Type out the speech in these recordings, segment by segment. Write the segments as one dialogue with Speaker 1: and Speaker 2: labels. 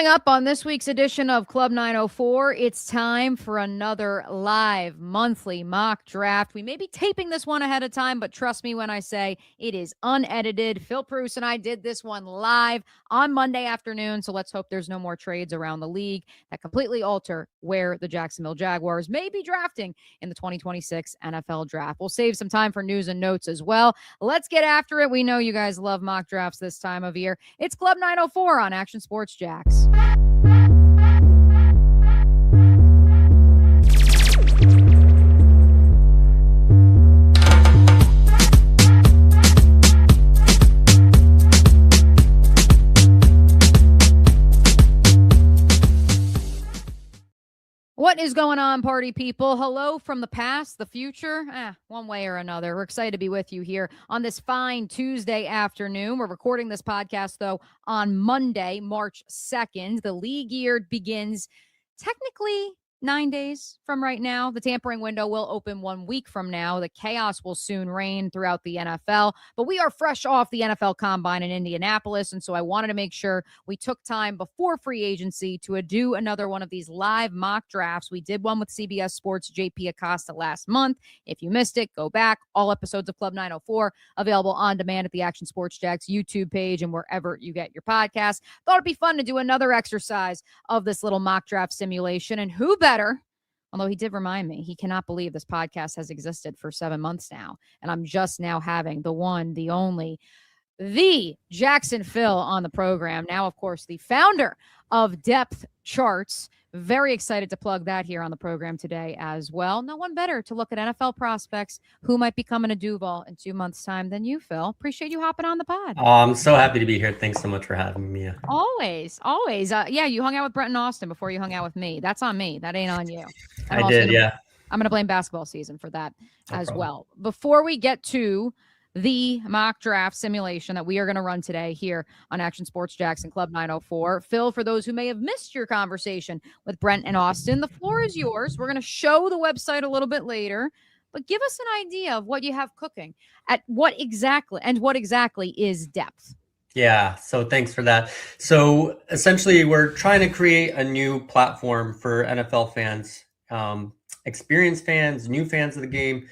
Speaker 1: Coming up on this week's edition of Club 904, it's time for another live monthly mock draft. We may be taping this one ahead of time, but trust me when I say it is unedited. Fillip Prus and I did this one live on Monday afternoon, so let's hope there's no more trades around the league that completely alter where the Jacksonville Jaguars may be drafting in the 2026 NFL Draft. We'll save some time for news and notes as well. Let's get after it. We know you guys love mock drafts this time of year. It's Club 904 on Action Sports Jax. What is going on, party people? Hello from the past, the future, one way or another. We're excited to be with you here on this fine Tuesday afternoon. We're recording this podcast, though, on Monday, March 2nd. The league year begins technically 9 days from right now. The tampering window will open 1 week from now. The chaos will soon reign throughout the NFL, but we are fresh off the NFL Combine in Indianapolis, and so I wanted to make sure we took time before free agency to do another one of these live mock drafts. We did one with CBS Sports' JP Acosta last month. If you missed it, go back. All episodes of Club 904 available on demand at the Action Sports Jax YouTube page and wherever you get your podcasts. Thought it'd be fun to do another exercise of this little mock draft simulation, and who better? Although he did remind me, he cannot believe this podcast has existed for 7 months now. And I'm just now having the one, the only, the Jackson Phil on the program. Now, of course, the founder of Depth Charts. Very excited to plug that here on the program today as well. No one better to look at NFL prospects who might be coming to Duval in 2 months' time than you, Phil. Appreciate you hopping on the pod.
Speaker 2: Oh, I'm so happy to be here. Thanks so much for having me, Mia.
Speaker 1: Always. Yeah, you hung out with Brent and Austin before you hung out with me. That's on me. That ain't on you.
Speaker 2: I did, yeah.
Speaker 1: I'm going to blame basketball season for that as well. Before we get to the mock draft simulation that we are going to run today here on Action Sports Jackson Club 904. Phil, for those who may have missed your conversation with Brent and Austin, the floor is yours. We're going to show the website a little bit later, but give us an idea of what you have cooking at what exactly is Depth.
Speaker 2: Yeah, so thanks for that. So essentially, we're trying to create a new platform for NFL fans, experienced fans, new fans of the game,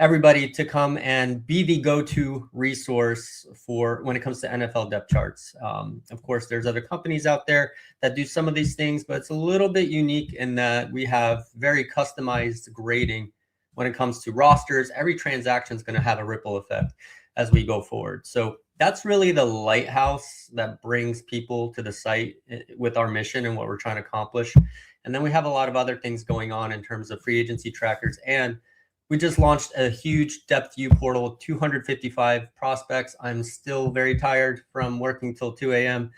Speaker 2: everybody to come and be the go-to resource for when it comes to NFL depth charts. Of course, there's other companies out there that do some of these things, but it's a little bit unique in that we have very customized grading when it comes to rosters. Every transaction is going to have a ripple effect as we go forward. So that's really the lighthouse that brings people to the site with our mission and what we're trying to accomplish. And then we have a lot of other things going on in terms of free agency trackers, and we just launched a huge depth view portal with 255 prospects. I'm still very tired from working till 2 a.m.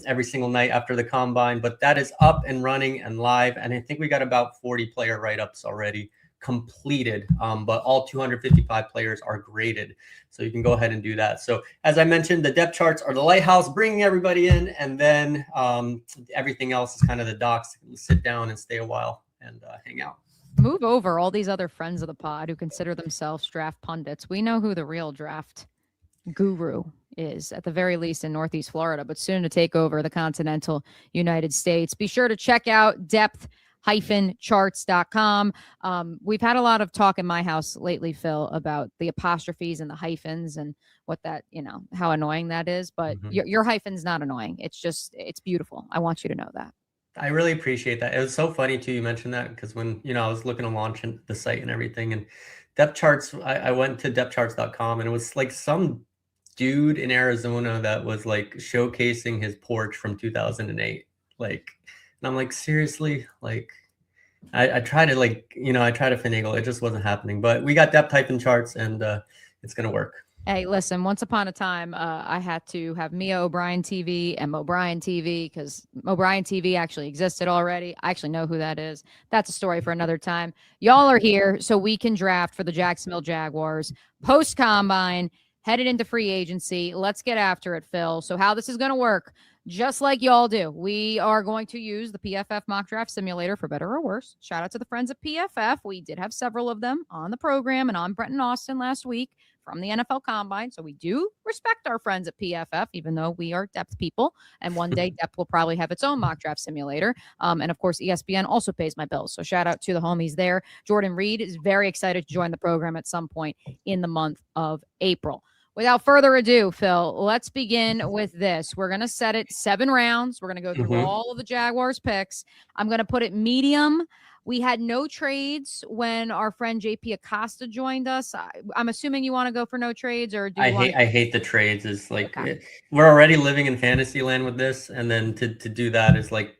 Speaker 2: Every single night after the combine, but that is up and running and live. And I think we got about 40 player write-ups already completed, but all 255 players are graded. So you can go ahead and do that. So as I mentioned, the depth charts are the lighthouse, bringing everybody in, and then everything else is kind of the docs. Sit down and stay a while and hang out.
Speaker 1: Move over all these other friends of the pod who consider themselves draft pundits. We know who the real draft guru is, at the very least in Northeast Florida, but soon to take over the continental United States. Be sure to check out depth-charts.com. We've had a lot of talk in my house lately, Phil, about the apostrophes and the hyphens and what that, how annoying that is. But your hyphen's not annoying. It's beautiful. I want you to know that.
Speaker 2: I really appreciate that. It was so funny too, you mentioned that, because when, I was looking to launch the site and everything, and depth charts, I went to depthcharts.com, and it was like some dude in Arizona that was like showcasing his porch from 2008. And I'm like, seriously? I try to I try to finagle. It just wasn't happening, but we got depth type in charts, and it's going to work.
Speaker 1: Hey, listen, once upon a time, I had to have Mia O'Brien TV and O'Brien TV because O'Brien TV actually existed already. I actually know who that is. That's a story for another time. Y'all are here so we can draft for the Jacksonville Jaguars post-combine, headed into free agency. Let's get after it, Phil. So how this is going to work, just like y'all do, we are going to use the PFF mock draft simulator for better or worse. Shout out to the friends at PFF. We did have several of them on the program and on Brent and Austin last week from the NFL Combine. So we do respect our friends at PFF, even though we are depth people. And one day depth will probably have its own mock draft simulator. And of course, ESPN also pays my bills. So shout out to the homies there. Jordan Reed is very excited to join the program at some point in the month of April. Without further ado, Phil, let's begin with this. We're going to set it 7 rounds. We're going to go through all of the Jaguars picks. I'm going to put it medium. We had no trades when our friend JP Acosta joined us. I'm assuming you want to go for no trades, or do you
Speaker 2: I hate the trades. Is like we're already living in fantasy land with this, and then to do that is like,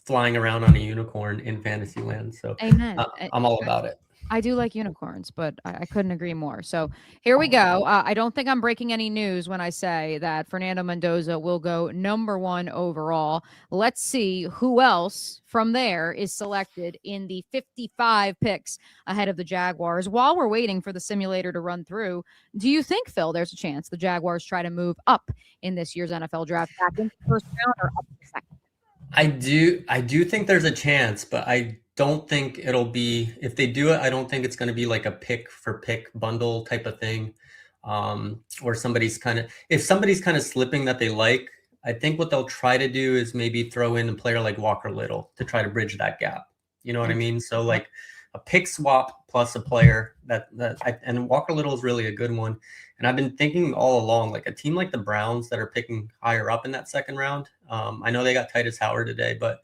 Speaker 2: flying around on a unicorn in fantasy land. So
Speaker 1: amen.
Speaker 2: I'm all about it.
Speaker 1: I do like unicorns, but I couldn't agree more. So here we go. I don't think I'm breaking any news when I say that Fernando Mendoza will go number 1 overall. Let's see who else from there is selected in the 55 picks ahead of the Jaguars. While we're waiting for the simulator to run through, do you think, Phil, there's a chance the Jaguars try to move up in this year's NFL draft, back into the first round or up the second?
Speaker 2: I do think there's a chance, but I don't think it'll be, if they do it, I don't think it's going to be like a pick for pick bundle type of thing. Or if somebody's kind of slipping that they like, I think what they'll try to do is maybe throw in a player like Walker Little to try to bridge that gap. You know what I mean? So like a pick swap plus a player and Walker Little is really a good one. And I've been thinking all along, like a team like the Browns that are picking higher up in that second round. I know they got Titus Howard today, but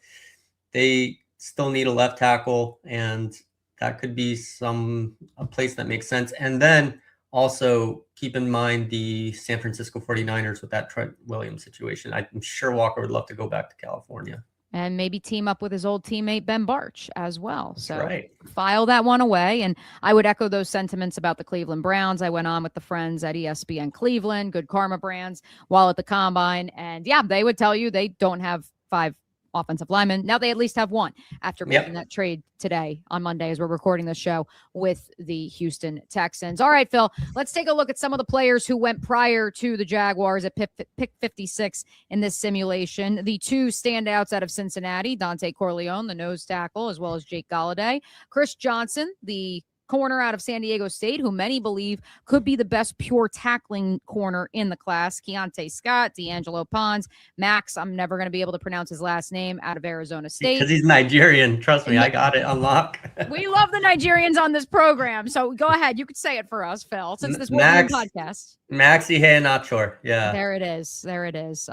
Speaker 2: they still need a left tackle, and that could be a place that makes sense. And then also keep in mind the San Francisco 49ers with that Trent Williams situation. I'm sure Walker would love to go back to California.
Speaker 1: And maybe team up with his old teammate Ben Barch as well.
Speaker 2: That's
Speaker 1: so
Speaker 2: right.
Speaker 1: File that one away. And I would echo those sentiments about the Cleveland Browns. I went on with the friends at ESPN Cleveland, Good Karma Brands, while at the Combine. And yeah, they would tell you they don't have 5 offensive linemen. Now they at least have 1 after making that trade today on Monday as we're recording this show with the Houston Texans. All right, Phil, let's take a look at some of the players who went prior to the Jaguars at pick 56 in this simulation. The 2 standouts out of Cincinnati, Dante Corleone, the nose tackle, as well as Jake Galladay. Chris Johnson, the corner out of San Diego State, who many believe could be the best pure tackling corner in the class. Keontae Scott, D'Angelo Pons, Max, I'm never going to be able to pronounce his last name, out of Arizona State.
Speaker 2: Because he's Nigerian. Trust me, I got it on lock.
Speaker 1: We love the Nigerians on this program. So go ahead. You could say it for us, Phil, since this was a podcast.
Speaker 2: Maxi Heanachor. Yeah.
Speaker 1: There it is.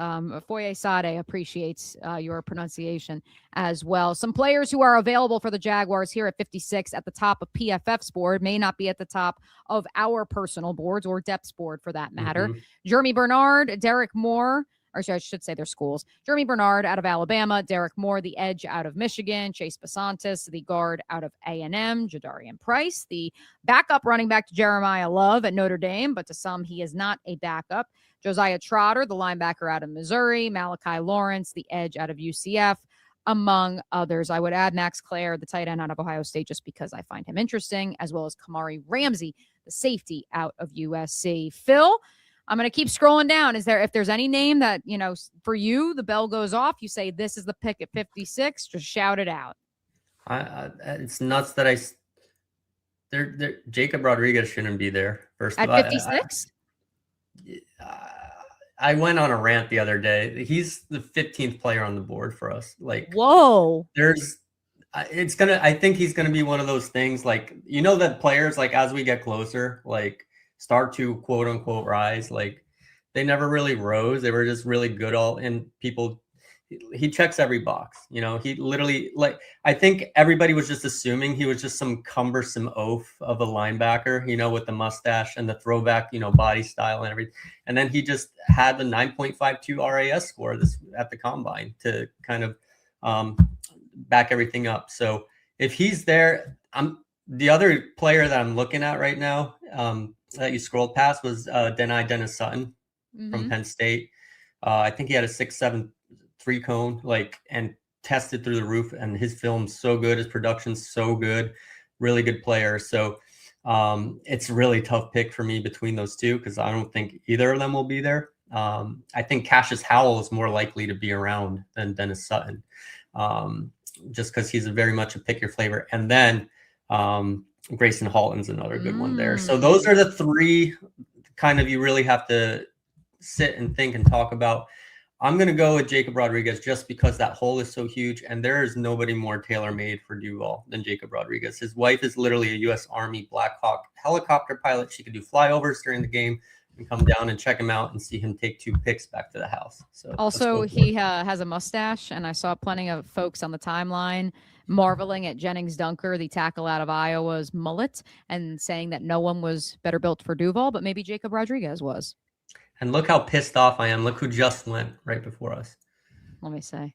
Speaker 1: Foye Sade appreciates your pronunciation as well. Some players who are available for the Jaguars here at 56 at the top of PFF's board may not be at the top of our personal boards or Depth's board for that matter. Jeremy Bernard, Derek Moore, or I should say their schools. Jeremy Bernard out of Alabama, Derek Moore, the edge out of Michigan, Chase Basantis, the guard out of A&M, Jadarian Price, the backup running back to Jeremiah Love at Notre Dame, but to some he is not a backup. Josiah Trotter, the linebacker out of Missouri, Malachi Lawrence, the edge out of UCF, among others. I would add Max Clare, the tight end out of Ohio State, just because I find him interesting, as well as Kamari Ramsey, the safety out of USC. Phil, I'm going to keep scrolling down. If there's any name that, for you, the bell goes off, you say, this is the pick at 56, just shout it out.
Speaker 2: It's nuts that Jacob Rodriguez shouldn't be there. First
Speaker 1: at 56?
Speaker 2: I went on a rant the other day. He's the 15th player on the board for us. Like,
Speaker 1: whoa.
Speaker 2: I think he's going to be one of those things, like, that players, like, as we get closer, like, start to quote unquote rise, like they never really rose. They were just really good he checks every box. He literally, like, I think everybody was just assuming he was just some cumbersome oaf of a linebacker, with the mustache and the throwback, body style and everything. And then he just had the 9.52 RAS score at the Combine to kind of back everything up. So if he's there, the other player that I'm looking at right now, that you scrolled past was Dennis Sutton from Penn State. I think he had a 6.7 3-cone, and tested through the roof, and his film's so good, his production's so good, really good player. So it's a really tough pick for me between those two, because I don't think either of them will be there. I think Cassius Howell is more likely to be around than Dennis Sutton, just because he's very much a pick your flavor. And then Grayson Halton's another good one there. So those are the three kind of you really have to sit and think and talk about. I'm going to go with Jacob Rodriguez just because that hole is so huge, and there is nobody more tailor-made for Duval than Jacob Rodriguez. His wife is literally a U.S. Army Black Hawk helicopter pilot. She could do flyovers during the game and come down and check him out and see him take 2 picks back to the house. So
Speaker 1: also he has a mustache, and I saw plenty of folks on the timeline marveling at Jennings Dunker, the tackle out of Iowa's mullet, and saying that no one was better built for Duval, but maybe Jacob Rodriguez was.
Speaker 2: And look how pissed off I am. Look who just went right before us.
Speaker 1: Let me say.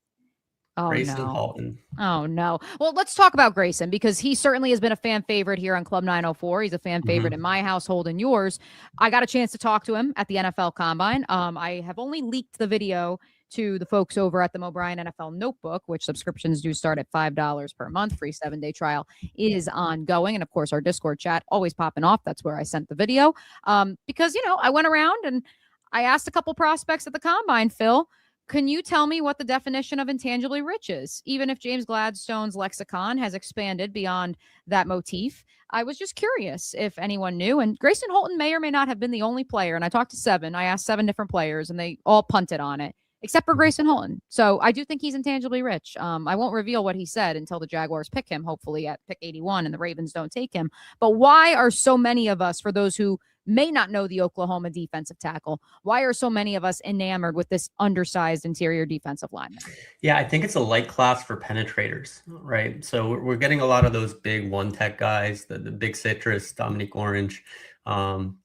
Speaker 1: Oh,
Speaker 2: Grayson
Speaker 1: no.
Speaker 2: Halton.
Speaker 1: Oh, no. Well, let's talk about Grayson, because he certainly has been a fan favorite here on Club 904. He's a fan favorite in my household and yours. I got a chance to talk to him at the NFL Combine. I have only leaked the video to the folks over at the O'Brien NFL Notebook, which subscriptions do start at $5 per month. Free 7-day trial is ongoing. And of course, our Discord chat always popping off. That's where I sent the video. Because, I went around and I asked a couple prospects at the Combine, Phil, can you tell me what the definition of intangibly rich is? Even if James Gladstone's lexicon has expanded beyond that motif, I was just curious if anyone knew. And Grayson Halton may or may not have been the only player. And I talked to 7. I asked 7 different players, and they all punted on it, except for Grayson Halton. So I do think he's intangibly rich. I won't reveal what he said until the Jaguars pick him, hopefully at pick 81, and the Ravens don't take him. But why are so many of us, for those who may not know the Oklahoma defensive tackle, why are so many of us enamored with this undersized interior defensive lineman?
Speaker 2: Yeah, I think it's a light class for penetrators, right? So we're getting a lot of those big one-tech guys, the big citrus, Dominique Orange, and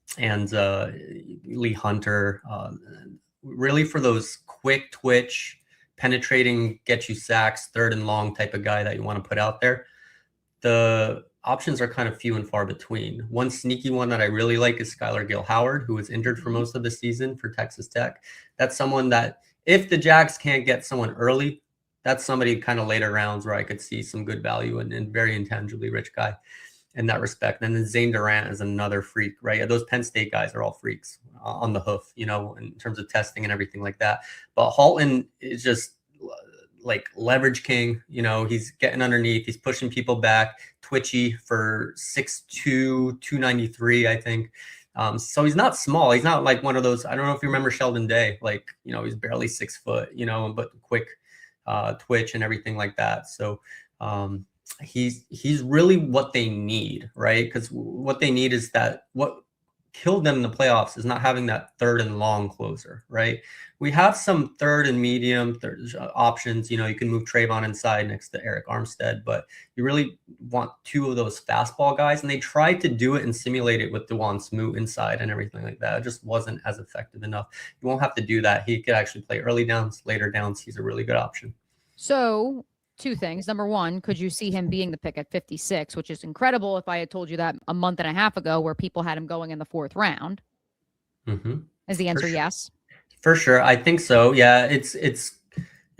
Speaker 2: Lee Hunter, really for those quick twitch, penetrating, get you sacks, third and long type of guy that you want to put out there. The options are kind of few and far between. One sneaky one that I really like is Skylar Gill-Howard, who was injured for most of the season for Texas Tech. That's someone that if the Jags can't get someone early, that's somebody kind of later rounds where I could see some good value and very intangibly rich guy in that respect. And then Zane Durant is another freak, right? Those Penn State guys are all freaks on the hoof, in terms of testing and everything like that. But Halton is just like leverage king. He's getting underneath, he's pushing people back, twitchy for 6'2", 293, I think. So he's not small. He's not like one of those, I don't know if you remember Sheldon Day, like, he's barely 6 foot, but quick twitch and everything like that. So he's really what they need, right? Because what they need is that what killed them in the playoffs is not having that third and long closer, right? We have some third and medium options. You can move Trayvon inside next to Eric Armstead, but you really want 2 of those fastball guys. And they tried to do it and simulate it with Dewan Smoot inside and everything like that. It just wasn't as effective enough. You won't have to do that. He could actually play early downs, later downs. He's a really good option.
Speaker 1: So 2 things. Number one, could you see him being the pick at 56, which is incredible if I had told you that a month and a half ago, where people had him going in the 4th round? Is the answer yes?
Speaker 2: For sure. I think so. Yeah, it's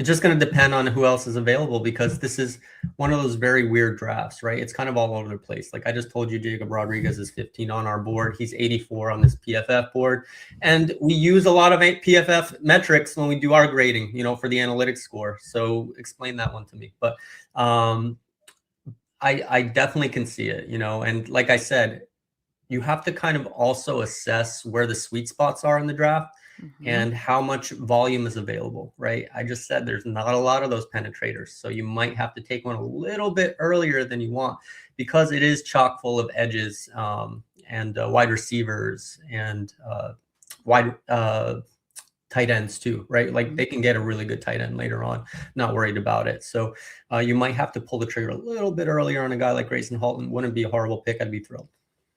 Speaker 2: just going to depend on who else is available, because this is one of those very weird drafts, right? It's kind of all over the place. Like I just told you, Jacob Rodriguez is 15 on our board. He's 84 on this PFF board. And we use a lot of PFF metrics when we do our grading, for the analytics score. So explain that one to me. But I definitely can see it, and like I said, you have to kind of also assess where the sweet spots are in the draft. And how much volume is available, right? I just said there's not a lot of those penetrators. So you might have to take one a little bit earlier than you want, because it is chock full of edges and wide receivers and wide tight ends too, right? Like they can get a really good tight end later on, not worried about it. So you might have to pull the trigger a little bit earlier on a guy like Grayson Halton. Wouldn't be a horrible pick. I'd be thrilled.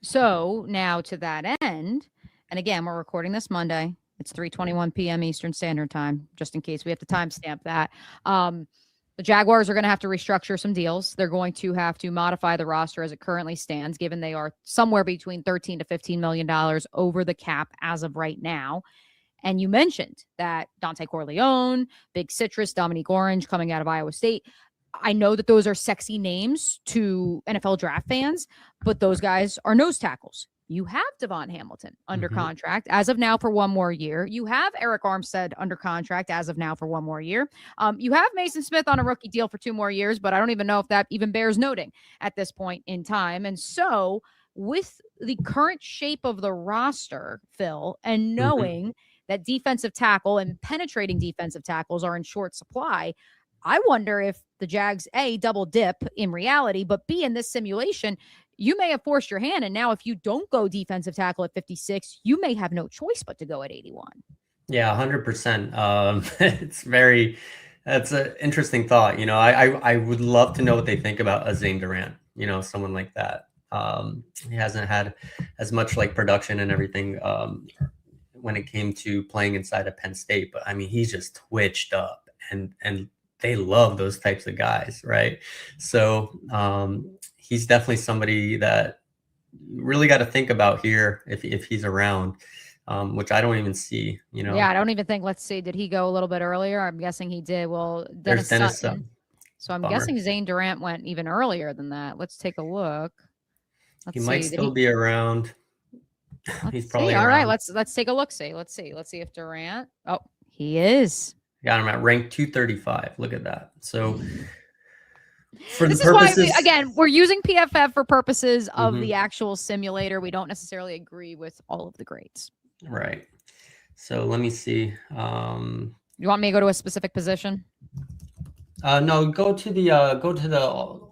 Speaker 1: So now to that end, and again, we're recording this Monday. It's 3:21 p.m. Eastern Standard Time, just in case we have to timestamp that. The Jaguars are going to have to restructure some deals. They're going to have to modify the roster as it currently stands, given they are somewhere between $13 to $15 million over the cap as of right now. And you mentioned that Dante Corleone, Big Citrus, Dominique Orange coming out of Iowa State. I know that those are sexy names to NFL draft fans, but those guys are nose tackles. You have Devon Hamilton under
Speaker 2: Mm-hmm.
Speaker 1: contract as of now for one more year. You have Eric Armstead under contract as of now for one more year. You have Mason Smith on a rookie deal for 2 more years, but I don't even know if that even bears noting at this point in time. And so, with the current shape of the roster, Phil, and knowing that defensive tackle and penetrating defensive tackles are in short supply, I wonder if the Jags, A, double dip in reality, but B, in this simulation, you may have forced your hand. And now if you don't go defensive tackle at 56, you may have no choice but to go at 81.
Speaker 2: Yeah, 100%. That's an interesting thought. I would love to know what they think about a Zane Durant, someone like that. He hasn't had as much like production and everything when it came to playing inside of Penn State, but I mean, he's just twitched up and they love those types of guys, right? So he's definitely somebody that you really got to think about here if he's around, which I don't even see,
Speaker 1: Yeah, I don't even think, let's see, did he go a little bit earlier? I'm guessing he did. Well, Dennis Sutton. So I'm guessing Zane Durant went even earlier than that. Let's take a look.
Speaker 2: He might still be around. He's probably
Speaker 1: all
Speaker 2: around.
Speaker 1: right. Let's take a look. Let's see if Durant. Oh, he is.
Speaker 2: Got him at rank 235. Look at that. So for
Speaker 1: this
Speaker 2: the purposes,
Speaker 1: is why again, we're using PFF for purposes of the actual simulator. We don't necessarily agree with all of the grades.
Speaker 2: Right. So let me see.
Speaker 1: You want me to go to a specific position?
Speaker 2: No, go to the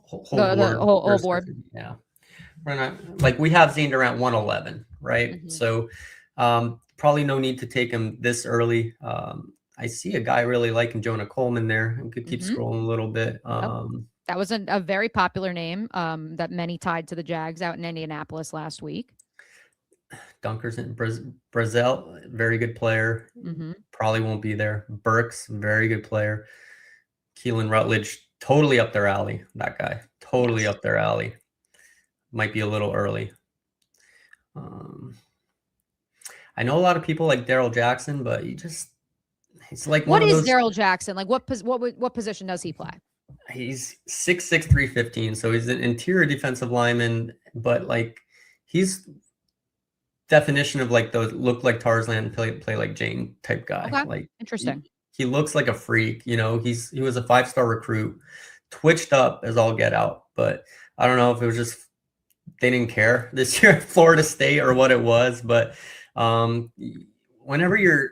Speaker 2: whole board. Yeah. We're not, like, we have Zane Durant 111, right? So probably no need to take him this early. I see a guy really liking Jonah Coleman there. We could keep scrolling a little bit.
Speaker 1: That was a very popular name that many tied to the Jags out in Indianapolis last week.
Speaker 2: Dunkers in Brazil, very good player. Probably won't be there. Burks, very good player. Keelan Rutledge, totally up their alley. That guy, totally up their alley. Might be a little early. I know a lot of people like Darrell Jackson, but he's like
Speaker 1: what is Darrell Jackson? Like what position does he play?
Speaker 2: He's 6'6", 315. So he's an interior defensive lineman, but like he's definition of like those look like Tarzan, play like Jane type guy.
Speaker 1: Okay.
Speaker 2: Like
Speaker 1: interesting.
Speaker 2: He looks like a freak. He was a 5-star recruit, twitched up as all get out. But I don't know if it was just they didn't care this year at Florida State or what it was. But whenever you're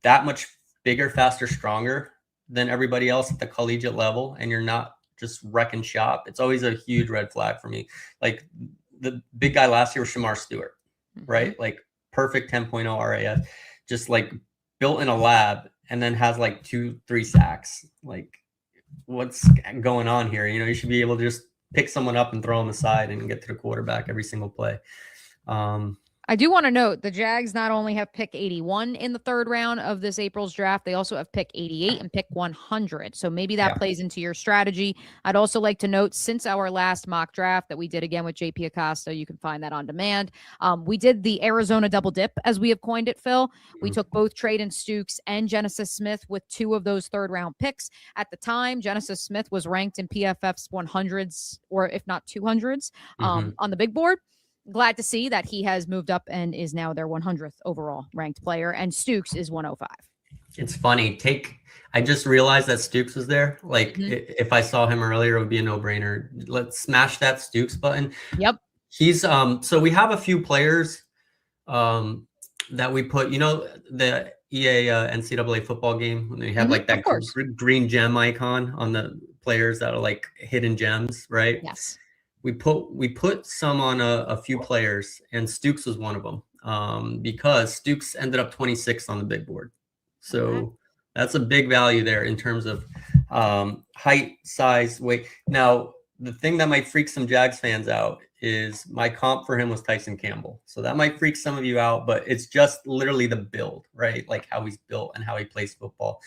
Speaker 2: that much bigger, faster, stronger than everybody else at the collegiate level, and you're not just wrecking shop, it's always a huge red flag for me. Like the big guy last year was Shamar Stewart, right? Like perfect 10.0 RAS, just like built in a lab, and then has like 2-3 sacks. Like, what's going on here? You should be able to just pick someone up and throw them aside and get to the quarterback every single play.
Speaker 1: I do want to note the Jags not only have pick 81 in the third round of this April's draft, they also have pick 88 and pick 100. So maybe that plays into your strategy. I'd also like to note, since our last mock draft that we did again with JP Acosta, you can find that on demand. We did the Arizona double dip, as we have coined it, Phil. We took both Trayden Stukes and Genesis Smith with 2 of those third round picks. At the time, Genesis Smith was ranked in PFF's 100s, or if not 200s, on the big board. Glad to see that he has moved up and is now their 100th overall ranked player, and Stukes is 105.
Speaker 2: It's funny. I just realized that Stukes was there. Like if I saw him earlier, it would be a no-brainer. Let's smash that Stukes button.
Speaker 1: Yep.
Speaker 2: He's so we have a few players that we put, the EA NCAA football game when they have like that green gem icon on the players that are like hidden gems, right?
Speaker 1: Yes.
Speaker 2: We put some on a few players, and Stukes was one of them because Stukes ended up 26th on the big board. So that's a big value there in terms of height, size, weight. Now, the thing that might freak some Jags fans out is my comp for him was Tyson Campbell. So that might freak some of you out, but it's just literally the build, right? Like how he's built and how he plays football.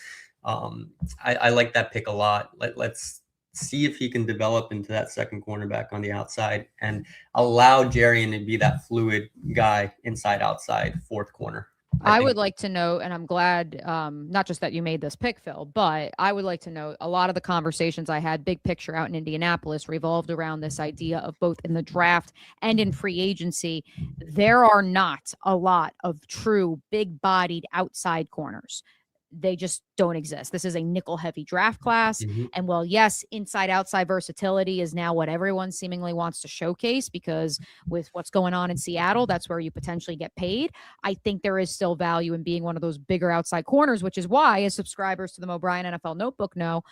Speaker 2: I like that pick a lot. Let's see if he can develop into that second cornerback on the outside and allow Jarian to be that fluid guy inside, outside, fourth corner.
Speaker 1: I would like to know, and I'm glad, not just that you made this pick, Phil, but I would like to know a lot of the conversations I had, big picture out in Indianapolis, revolved around this idea of both in the draft and in free agency. There are not a lot of true big bodied outside corners. They just don't exist. This is a nickel heavy draft class.
Speaker 2: Mm-hmm.
Speaker 1: And while, yes, inside outside versatility is now what everyone seemingly wants to showcase because with what's going on in Seattle, that's where you potentially get paid. I think there is still value in being one of those bigger outside corners, which is why, as subscribers to the Mo Bryan NFL Notebook know,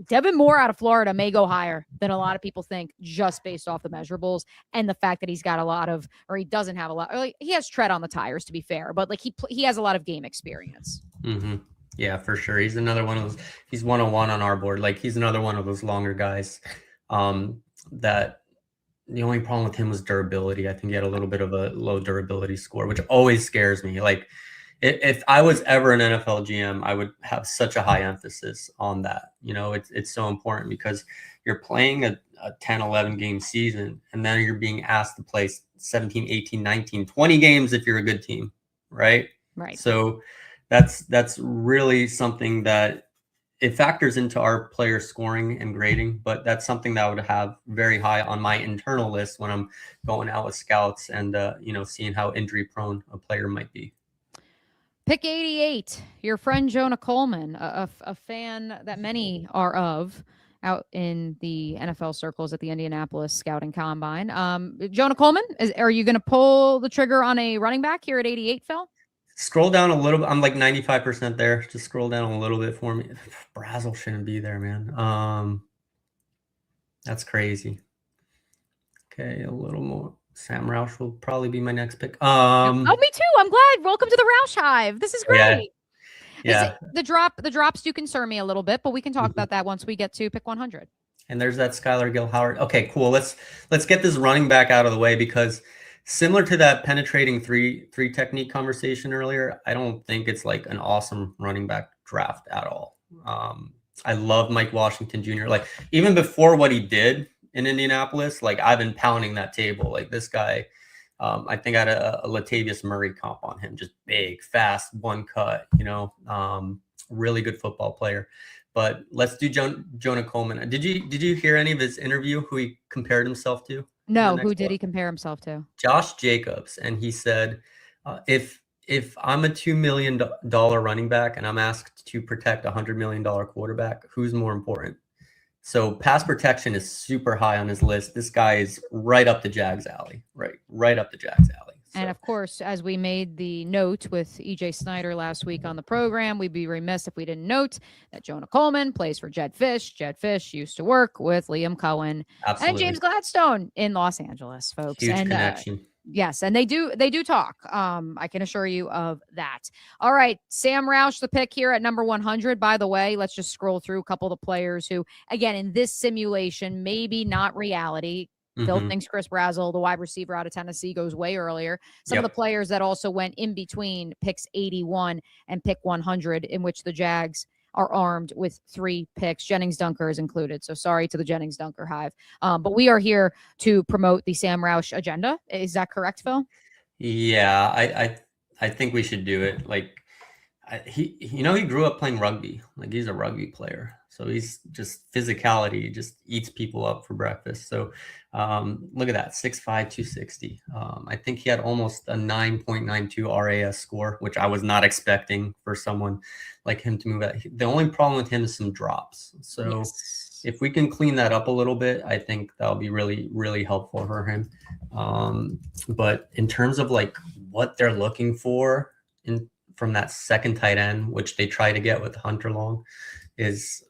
Speaker 1: Devin Moore out of Florida may go higher than a lot of people think just based off the measurables and the fact that he's got a lot of, or he doesn't have a lot, or like he has tread on the tires to be fair, but like he has a lot of game experience.
Speaker 2: Mm-hmm. Yeah, for sure. He's another one of those. He's 101 on our board. Like he's another one of those longer guys. That the only problem with him was durability. I think he had a little bit of a low durability score, which always scares me. Like if I was ever an NFL GM, I would have such a high emphasis on that. You know, it's so important because you're playing a 10, 11 game season, and then you're being asked to play 17, 18, 19, 20 games if you're a good team, right?
Speaker 1: Right.
Speaker 2: So that's really something that it factors into our player scoring and grading, but that's something that I would have very high on my internal list when I'm going out with scouts and, seeing how injury prone a player might be.
Speaker 1: Pick 88, your friend Jonah Coleman, a fan that many are of out in the NFL circles at the Indianapolis Scouting Combine. Jonah Coleman, are you going to pull the trigger on a running back here at 88, Phil?
Speaker 2: Scroll down a little bit. I'm like 95% there. Just scroll down a little bit for me. Brazel shouldn't be there, man. That's crazy. Okay, a little more. Sam Roush will probably be my next pick.
Speaker 1: Oh, me too. I'm glad. Welcome to the Roush Hive. This is great.
Speaker 2: Yeah.
Speaker 1: The drops do concern me a little bit, but we can talk about that once we get to pick 100.
Speaker 2: And there's that Skylar Gill-Howard. Okay, cool. Let's get this running back out of the way because similar to that penetrating three technique conversation earlier, I don't think it's like an awesome running back draft at all. I love Mike Washington Jr. Like even before what he did in Indianapolis, like I've been pounding that table. Like this guy, I think I had a Latavius Murray comp on him, just big, fast, one cut, really good football player. But let's do Jonah Coleman. Did you hear any of his interview, who he compared himself to?
Speaker 1: No, who did he compare himself to?
Speaker 2: Josh Jacobs. And he said, if I'm a $2 million running back and I'm asked to protect a $100 million quarterback, who's more important? So pass protection is super high on his list. This guy is right up the Jags alley, right up the Jags alley. So.
Speaker 1: And of course, as we made the note with EJ Snyder last week on the program, we'd be remiss if we didn't note that Jonah Coleman plays for Jed Fish. Jed Fish used to work with Liam Cohen and James Gladstone in Los Angeles, folks.
Speaker 2: Huge connection.
Speaker 1: Yes, and they do talk. I can assure you of that. All right, Sam Roush, the pick here at number 100. By the way, let's just scroll through a couple of the players who, again, in this simulation, maybe not reality. Phil thinks Chris Brazel, the wide receiver out of Tennessee, goes way earlier. Some of the players that also went in between picks 81 and pick 100, in which the Jags are armed with 3 picks. Jennings Dunker is included. So sorry to the Jennings Dunker Hive. But we are here to promote the Sam Roush agenda. Is that correct, Phil?
Speaker 2: Yeah, I think we should do it. Like he grew up playing rugby. Like he's a rugby player. So he's just physicality, just eats people up for breakfast. So look at that, 6'5", 260. I think he had almost a 9.92 RAS score, which I was not expecting for someone like him to move at. The only problem with him is some drops. So if we can clean that up a little bit, I think that'll be really, really helpful for him. But in terms of like what they're looking for from that second tight end, which they try to get with Hunter Long, is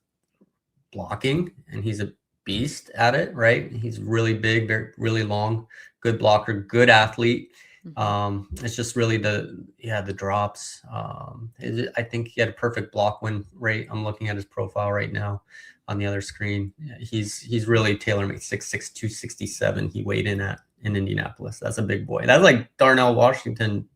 Speaker 2: blocking, and he's a beast at it, right? He's really big, really long, good blocker, good athlete. It's just really the drops. I think he had a perfect block win rate. I'm looking at his profile right now on the other screen. He's really tailor-made. 6'6", 267 he weighed in at in Indianapolis. That's a big boy. That's like Darnell Washington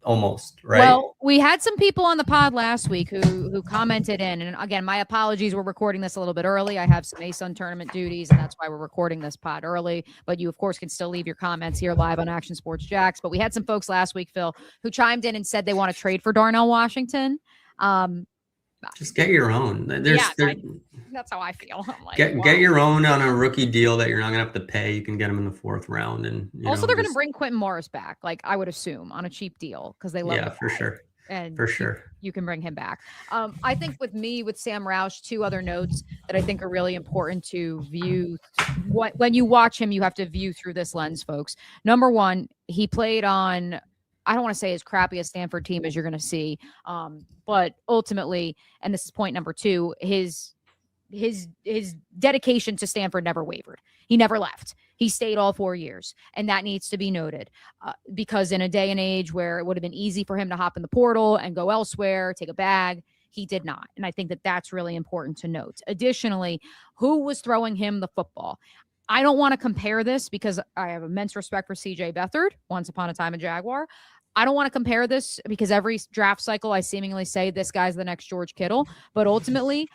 Speaker 2: almost, right?
Speaker 1: Well, we had some people on the pod last week who commented in, and again, my apologies. We're recording this a little bit early. I have some ASUN tournament duties, and that's why we're recording this pod early. But you, of course, can still leave your comments here live on Action Sports Jacks. But we had some folks last week, Phil, who chimed in and said they want to trade for Darnell Washington.
Speaker 2: Just get your own.
Speaker 1: That's how I feel. I'm like,
Speaker 2: get your own on a rookie deal that you're not gonna have to pay. You can get him in the 4th round, and
Speaker 1: also they're gonna bring Quentin Morris back, like I would assume, on a cheap deal because they love.
Speaker 2: Yeah, for sure.
Speaker 1: And
Speaker 2: for sure,
Speaker 1: you can bring him back. I think with Sam Roush, 2 other notes that I think are really important to view. When you watch him, you have to view through this lens, folks. Number one, he played on, I don't want to say as crappy a Stanford team as you're going to see, but ultimately, and this is point number 2, his dedication to Stanford never wavered. He never left. He stayed all 4 years, and that needs to be noted because in a day and age where it would have been easy for him to hop in the portal and go elsewhere, take a bag, he did not. And I think that that's really important to note. Additionally, who was throwing him the football? I don't want to compare this because I have immense respect for CJ Beathard, once upon a time a Jaguar. I don't want to compare this because every draft cycle I seemingly say this guy's the next George Kittle. But ultimately,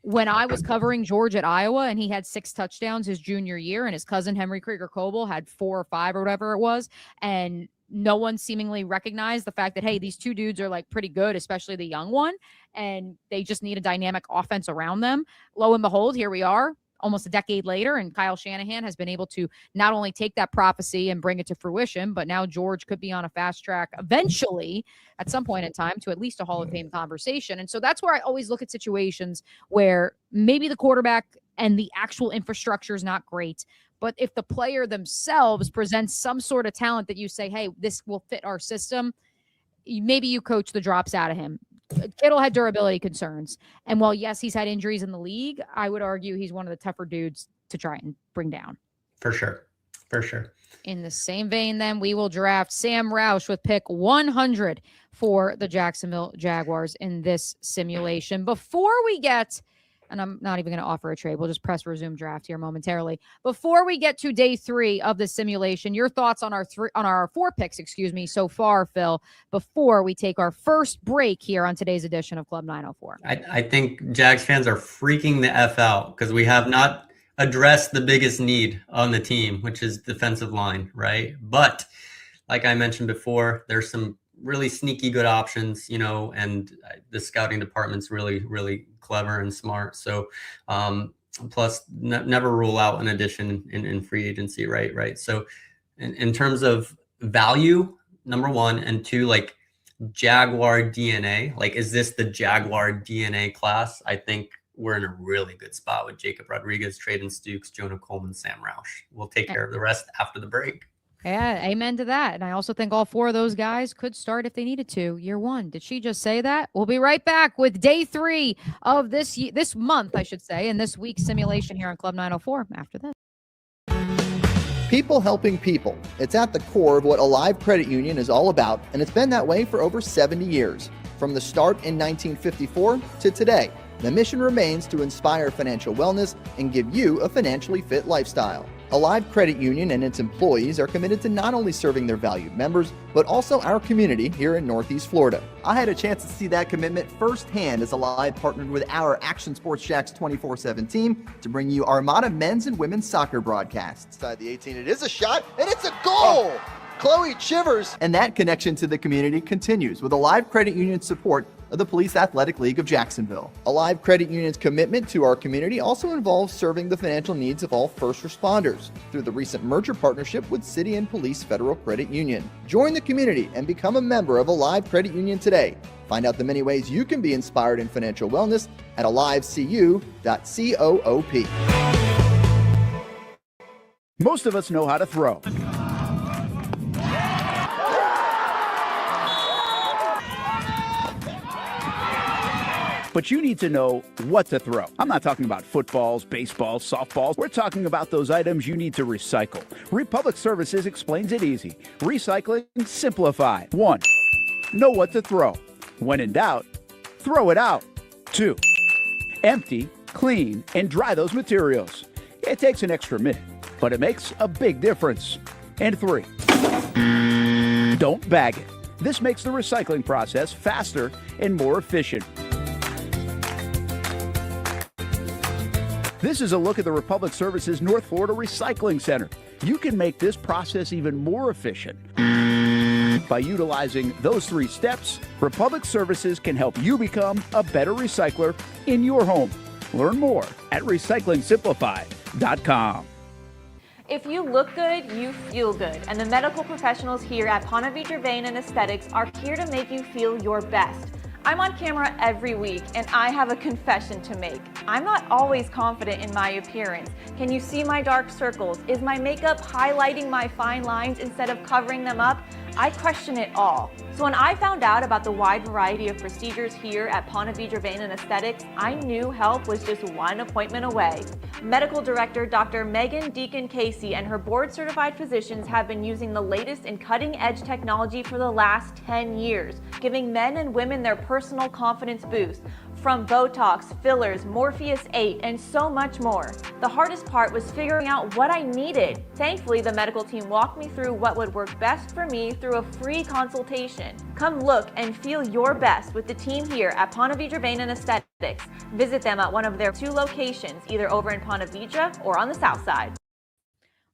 Speaker 1: when I was covering George at Iowa and he had 6 touchdowns his junior year and his cousin Henry Krieger-Coble had 4 or 5 or whatever it was, and no one seemingly recognized the fact that, hey, these 2 dudes are like pretty good, especially the young one, and they just need a dynamic offense around them. Lo and behold, here we are, almost a decade later, and Kyle Shanahan has been able to not only take that prophecy and bring it to fruition, but now George could be on a fast track eventually at some point in time to at least a Hall of Fame conversation. And so that's where I always look at situations where maybe the quarterback and the actual infrastructure is not great, but if the player themselves presents some sort of talent that you say, hey, this will fit our system, maybe you coach the drops out of him. Kittle had durability concerns. And while, yes, he's had injuries in the league, I would argue he's one of the tougher dudes to try and bring down.
Speaker 2: For sure. For sure.
Speaker 1: In the same vein, then, we will draft Sam Roush with pick 100 for the Jacksonville Jaguars in this simulation. Before we get, and I'm not even going to offer a trade, we'll just press resume draft here momentarily. Before we get to day 3 of the simulation, your thoughts on our 4 picks, so far, Phil, before we take our first break here on today's edition of Club 904.
Speaker 2: I think Jags fans are freaking the F out because we have not addressed the biggest need on the team, which is defensive line, right? But like I mentioned before, there's some really sneaky good options, and the scouting department's really, really clever and smart. So plus never rule out an addition in free agency, right? So in terms of value, number 1, and 2, like Jaguar DNA, like, is this the Jaguar DNA class? I think we're in a really good spot with Jacob Rodriguez, Traden Stukes, Jonah Coleman, Sam Roush. We'll take care of the rest after the break.
Speaker 1: Yeah, amen to that. And I also think all 4 of those guys could start if they needed to. Year 1. Did she just say that? We'll be right back with day 3 of this month, I should say, and this week's simulation here on Club 904 after this.
Speaker 3: People helping people. It's at the core of what Alive Credit Union is all about, and it's been that way for over 70 years. From the start in 1954 to today, the mission remains to inspire financial wellness and give you a financially fit lifestyle. Alive Credit Union and its employees are committed to not only serving their valued members, but also our community here in Northeast Florida. I had a chance to see that commitment firsthand as Alive partnered with our Action Sports Jacks 24/7 team to bring you Armada men's and women's soccer broadcasts. Inside the 18, it is a shot, and it's a goal! Chloe Chivers. And that connection to the community continues with Alive Credit Union's support of the Police Athletic League of Jacksonville. Alive Credit Union's commitment to our community also involves serving the financial needs of all first responders through the recent merger partnership with City and Police Federal Credit Union. Join the community and become a member of Alive Credit Union today. Find out the many ways you can be inspired in financial wellness at alivecu.coop.
Speaker 4: Most of us know how to throw. But you need to know what to throw. I'm not talking about footballs, baseballs, softballs. We're talking about those items you need to recycle. Republic Services explains it easy. Recycling simplified. 1. Know what to throw. When in doubt, throw it out. 2. Empty, clean, and dry those materials. It takes an extra minute, but it makes a big difference. And 3. Don't bag it. This makes the recycling process faster and more efficient. This is a look at the Republic Services North Florida Recycling Center. You can make this process even more efficient. By utilizing those 3 steps, Republic Services can help you become a better recycler in your home. Learn more at recyclingsimplified.com.
Speaker 5: If you look good, you feel good. And the medical professionals here at Ponte Vedra Vein and Aesthetics are here to make you feel your best. I'm on camera every week, and I have a confession to make. I'm not always confident in my appearance. Can you see my dark circles? Is my makeup highlighting my fine lines instead of covering them up? I question it all. So when I found out about the wide variety of procedures here at Ponte Vedra Vein and Aesthetics, I knew help was just one appointment away. Medical Director Dr. Megan Deacon Casey and her board-certified physicians have been using the latest in cutting-edge technology for the last 10 years, giving men and women their personal confidence boost. From Botox, fillers, Morpheus 8, and so much more. The hardest part was figuring out what I needed. Thankfully, the medical team walked me through what would work best for me through a free consultation. Come look and feel your best with the team here at Ponte Vedra Vein and Aesthetics. Visit them at one of their 2 locations, either over in Ponte Vedra or on the south side.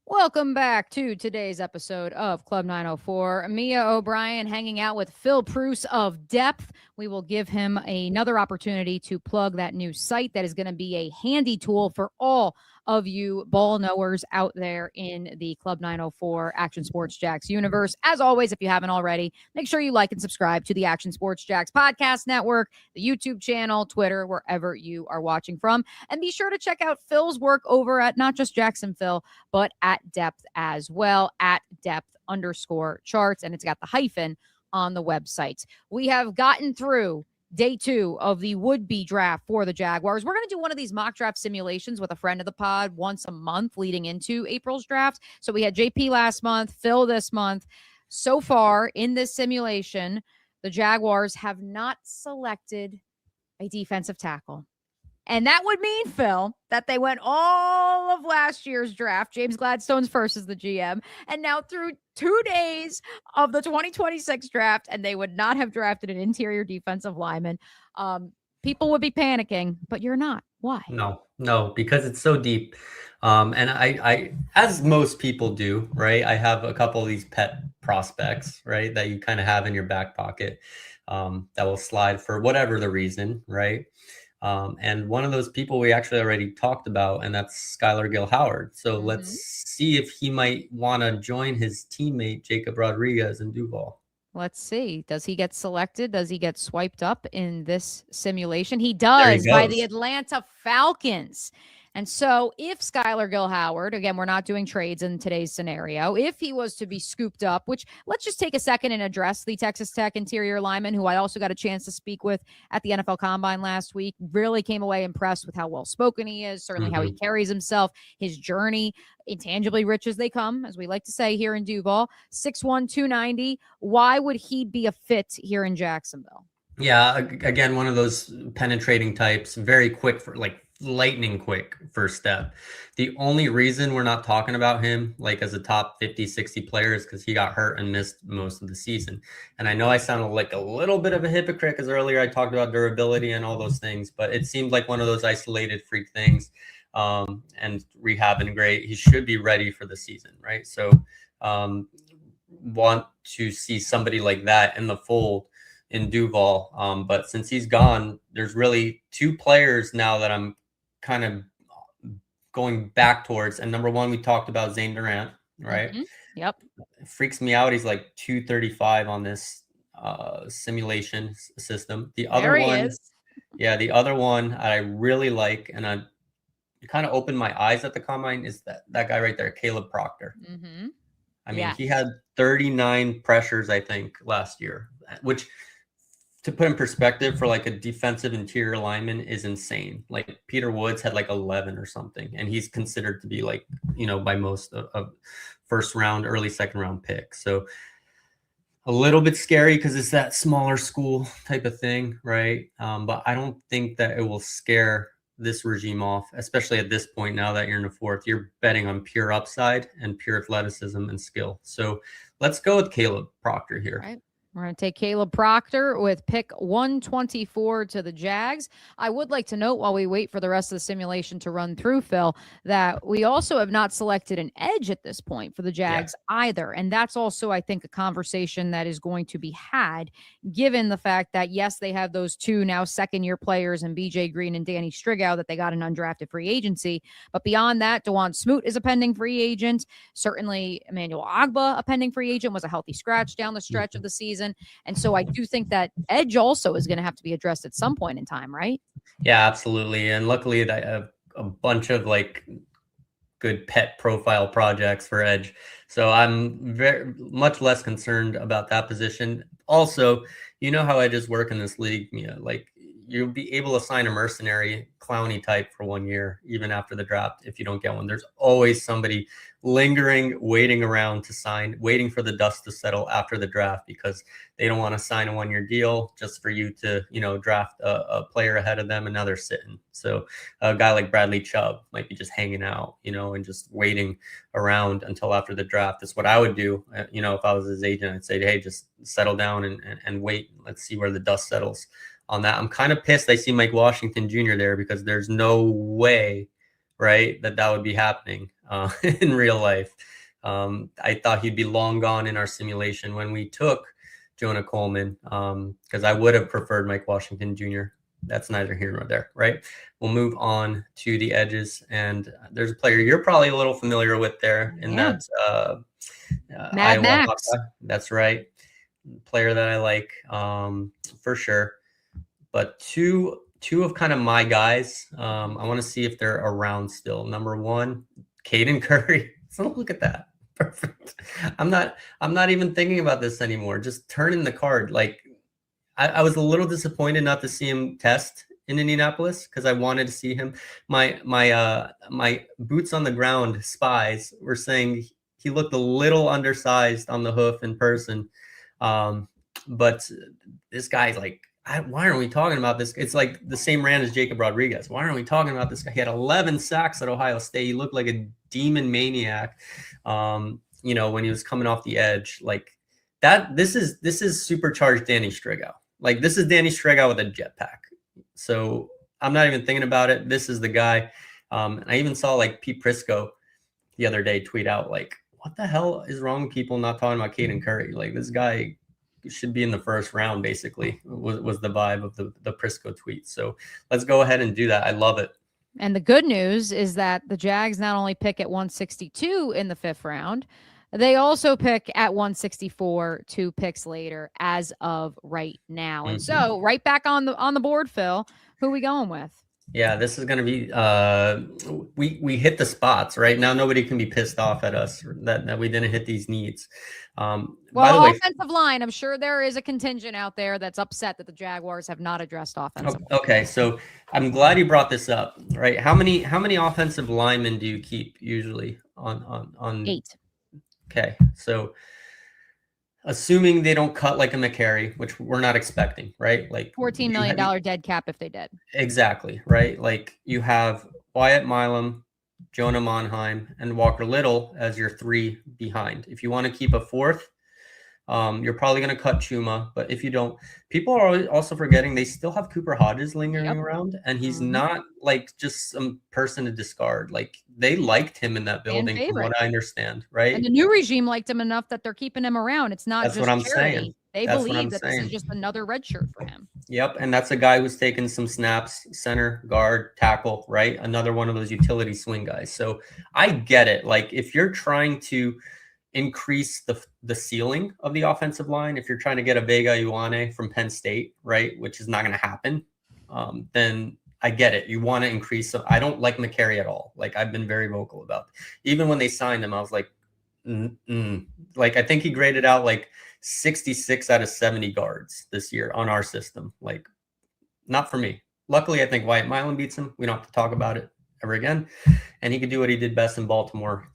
Speaker 1: Welcome back to today's episode of Club 904. Mia O'Brien hanging out with Fillip Prus of Depth. We will give him another opportunity to plug that new site that is going to be a handy tool for all of you ball knowers out there in the Club 904 Action Sports Jacks universe. As always, if you haven't already, make sure you like and subscribe to the Action Sports Jacks podcast network, the YouTube channel, Twitter, wherever you are watching from. And be sure to check out Phil's work over at not just Jacksonville, but at Depth as well, at Depth_charts. And it's got the hyphen on the website. We have gotten through day 2 of the would-be draft for the Jaguars. We're going to do one of ththese mock draft simulations with a friend of the pod once a month leading into April's draft. So we had JP last month, Phil this month. So far in this simulation, the Jaguars have not selected a defensive tackle. And that would mean, Phil, that they went all of last year's draft. James Gladstone's first as the GM. And now through 2 days of the 2026 draft, and they would not have drafted an interior defensive lineman. People would be panicking, but you're not. Why?
Speaker 2: No, because it's so deep. And I, as most people do, right? I have a couple of these pet prospects, right? That you kind of have in your back pocket that will slide for whatever the reason, right? And one of those people we actually already talked about, and that's Skylar Gill-Howard. So let's see if he might want to join his teammate, Jacob Rodriguez in Duval.
Speaker 1: Let's see. Does he get selected? Does he get swiped up in this simulation? He does by the Atlanta Falcons. And so if Skylar Gill-Howard, again, we're not doing trades in today's scenario, if he was to be scooped up, which let's just take a second and address the Texas Tech interior lineman, who I also got a chance to speak with at the NFL Combine last week, really came away impressed with how well-spoken he is, certainly how he carries himself, his journey, intangibly rich as they come, as we like to say here in Duval, 6'1", 290. Why would he be a fit here in Jacksonville?
Speaker 2: Yeah, again, one of those penetrating types, very quick for lightning quick first step. The only reason we're not talking about him as a top 50, 60 player is because he got hurt and missed most of the season. And I know I sounded like a little bit of a hypocrite because earlier I talked about durability and all those things, but it seemed like one of those isolated freak things. And rehabbing great. He should be ready for the season, right? So want to see somebody like that in the fold in Duval. But since he's gone, there's really 2 players now that I'm kind of going back towards. And number one, we talked about Zane Durant, right?
Speaker 1: Yep.
Speaker 2: It freaks me out. He's like 235 on this simulation system. The other one, the other one I really like, and I kind of opened my eyes at the combine, is that guy right there, Caleb Proctor. I mean, he had 39 pressures, I think, last year, which, to put in perspective for a defensive interior lineman, is insane. Peter Woods had 11 or something, and he's considered to be by most of first round, early second round pick. So a little bit scary because it's that smaller school type of thing, right? But I don't think that it will scare this regime off, especially at this point. Now that you're in the 4th, you're betting on pure upside and pure athleticism and skill. So let's go with Caleb Proctor here.
Speaker 1: Right. We're going to take Caleb Proctor with pick 124 to the Jags. I would like to note while we wait for the rest of the simulation to run through, Phil, that we also have not selected an edge at this point for the Jags either. And that's also, I think, a conversation that is going to be had given the fact that, yes, they have those two now second-year players in BJ Green and Danny Strigow that they got an undrafted free agency. But beyond that, DeJuan Smoot is a pending free agent. Certainly, Emmanuel Ogbah, a pending free agent, was a healthy scratch down the stretch of the season. And so I do think that edge also is going to have to be addressed at some point in time, right?
Speaker 2: Yeah, absolutely. And luckily I have a bunch of like good pet profile projects for edge. So I'm very much less concerned about that position. Also, you know how edges work in this league, Mia. Like you'll be able to sign a mercenary Clowney type for 1 year, even after the draft. If you don't get one, there's always somebody lingering, waiting around to sign, waiting for the dust to settle after the draft because they don't want to sign a 1 year deal just for you to, draft a player ahead of them. And now they're sitting. So a guy like Bradley Chubb might be just hanging out, and just waiting around until after the draft. That's what I would do. If I was his agent, I'd say, hey, just settle down and wait. Let's see where the dust settles on that. I'm kind of pissed I see Mike Washington Jr. there because there's no way, right, that would be happening in real life. I thought he'd be long gone in our simulation when we took Jonah Coleman because I would have preferred Mike Washington Jr. That's neither here nor there, right? We'll move on to the edges. And there's a player you're probably a little familiar with there, and that's
Speaker 1: Mad Max.
Speaker 2: Hawkeye. That's right. Player that I like for sure. But two of kind of my guys, I want to see if they're around still. Number one, Caden Curry. So look at that. Perfect. I'm not even thinking about this anymore. Just turning the card. Like I was a little disappointed not to see him test in Indianapolis because I wanted to see him. My boots on the ground spies were saying he looked a little undersized on the hoof in person. But this guy's like, why aren't we talking about this? It's like the same rant as Jacob Rodriguez. Why aren't we talking about this guy? He had 11 sacks at Ohio State. He looked like a demon maniac, when he was coming off the edge. Like that, this is supercharged Danny Strigow. Like this is Danny Strigow with a jetpack. So I'm not even thinking about it. This is the guy. And I even saw like Pete Prisco the other day tweet out like, what the hell is wrong with people not talking about Caden Curry? Like this guy should be in the first round, basically, was the vibe of the Prisco tweet. So let's go ahead and do that. I love it.
Speaker 1: And the good news is that the Jags not only pick at 162 in the 5th round, they also pick at 164 2 picks later as of right now. And so right back on the board, Phil, who are we going with?
Speaker 2: Yeah, this is going to be we hit the spots right now. Nobody can be pissed off at us that we didn't hit these needs. By the way,
Speaker 1: offensive line, I'm sure there is a contingent out there that's upset that the Jaguars have not addressed offensive.
Speaker 2: Okay, so I'm glad you brought this up. Right, how many offensive linemen do you keep usually on
Speaker 1: 8?
Speaker 2: Okay, so assuming they don't cut like a McCary, which we're not expecting, right? Like
Speaker 1: $14 million dead cap if they did.
Speaker 2: Exactly, right? Like you have Wyatt Milam, Jonah Monheim, and Walker Little as your 3 behind. If you want to keep a 4th, you're probably going to cut Chuma. But if you don't, people are also forgetting they still have Cooper Hodges lingering around, and he's not like just some person to discard. Like they liked him in that building, from what I understand, right?
Speaker 1: And the new regime liked him enough that they're keeping him around. It's not
Speaker 2: That's
Speaker 1: just
Speaker 2: what I'm
Speaker 1: charity.
Speaker 2: saying.
Speaker 1: They believe that this is just another red shirt for him.
Speaker 2: Yep, and that's a guy who's taken some snaps, center, guard, tackle, right? Another one of those utility swing guys. So I get it. Like if you're trying to increase the ceiling of the offensive line, if you're trying to get a Vega Ioane from Penn State, right, which is not going to happen, then I get it. You want to increase. So I don't like McCary at all. Like I've been very vocal about it. Even when they signed him, I was like, like I think he graded out like 66 out of 70 guards this year on our system. Like not for me. Luckily, I think Wyatt Milam beats him. We don't have to talk about it ever again. And he could do what he did best in Baltimore,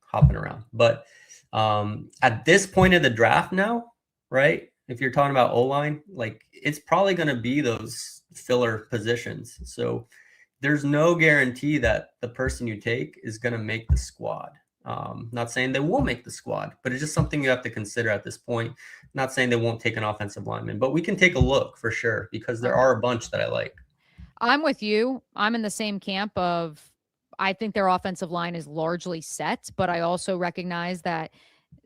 Speaker 2: hopping around. But at this point of the draft now, right, if you're talking about O-line, like it's probably going to be those filler positions. So there's no guarantee that the person you take is going to make the squad, Not saying they will make the squad, but it's just something you have to consider at this point. Not saying they won't take an offensive lineman, but we can take a look for sure because there are a bunch that I like.
Speaker 1: I'm with you. I'm in the same camp of I think their offensive line is largely set, but I also recognize that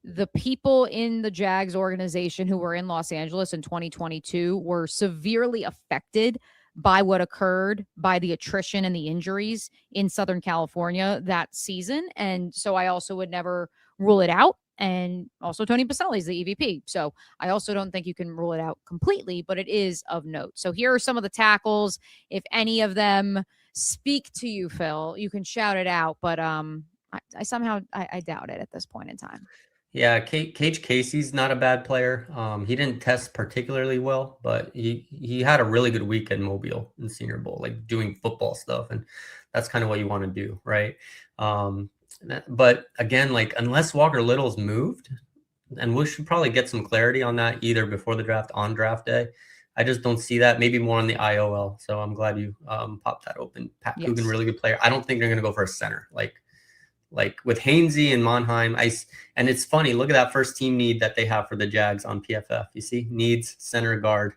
Speaker 1: the people in the Jags organization who were in Los Angeles in 2022 were severely affected by what occurred, by the attrition and the injuries in Southern California that season. And so I also would never rule it out. And also Tony Baselli is the EVP. So I also don't think you can rule it out completely, but it is of note. So here are some of the tackles. If any of them speak to you, Phil, you can shout it out. But I somehow doubt it at this point in time.
Speaker 2: Yeah, Cage Casey's not a bad player. He didn't test particularly well, but he had a really good week in Mobile in Senior Bowl, like doing football stuff, and that's kind of what you want to do, right? But again, like unless Walker Little's moved, and we should probably get some clarity on that either before the draft, on draft day. I just don't see that. Maybe more on the IOL. So I'm glad you popped that open. Pat Coogan, really good player. I don't think they're going to go for a center. Like with Hainsey and Monheim, and it's funny, look at that first team need that they have for the Jags on PFF. You see, needs center guard.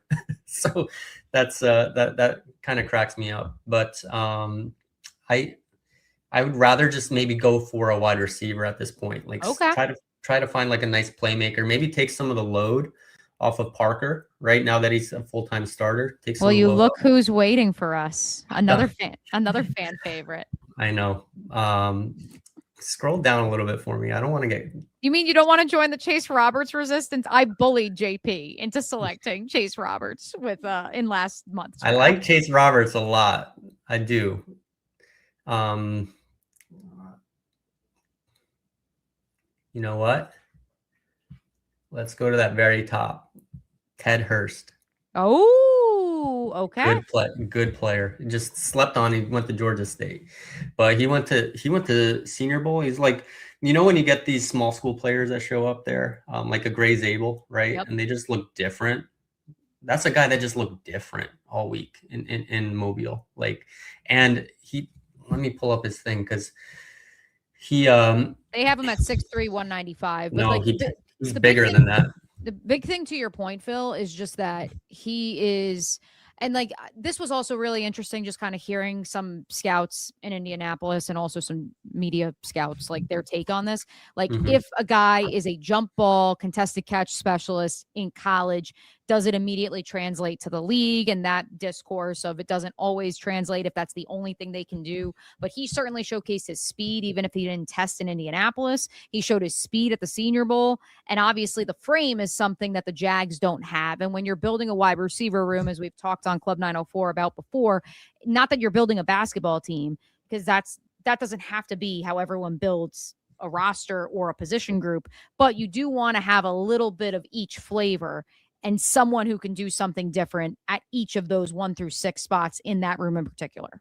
Speaker 2: So that's that kind of cracks me up. But I would rather just maybe go for a wide receiver at this point. Like try to find like a nice playmaker, maybe take some of the load off of Parker right now that he's a full-time starter.
Speaker 1: Well, you look who's waiting for us. Another fan favorite.
Speaker 2: I know. Scroll down a little bit for me. I don't want to get.
Speaker 1: You mean you don't want to join the Chase Roberts resistance? I bullied JP into selecting Chase Roberts with in last month's draft.
Speaker 2: I like Chase Roberts a lot. I do. You know what? Let's go to that very top. Ted Hurst.
Speaker 1: Oh, okay.
Speaker 2: Good player. Just slept on. He went to Georgia State, but he went to Senior Bowl. He's like, when you get these small school players that show up there, like a Gray Zabel, right? Yep. And they just look different. That's a guy that just looked different all week in Mobile. Like, and let me pull up his thing because they
Speaker 1: have him at 6'3", 195. But
Speaker 2: no, he's bigger than that.
Speaker 1: The big thing to your point, Phil, is just that he is, and like this was also really interesting, just kind of hearing some scouts in Indianapolis and also some media scouts, like their take on this. Like if a guy is a jump ball contested catch specialist in college, does it immediately translate to the league? And that discourse of it doesn't always translate if that's the only thing they can do. But he certainly showcased his speed, even if he didn't test in Indianapolis. He showed his speed at the Senior Bowl. And obviously the frame is something that the Jags don't have. And when you're building a wide receiver room, as we've talked on Club 904 about before, not that you're building a basketball team, because that doesn't have to be how everyone builds a roster or a position group, but you do want to have a little bit of each flavor and someone who can do something different at each of those 1 through 6 spots in that room in particular.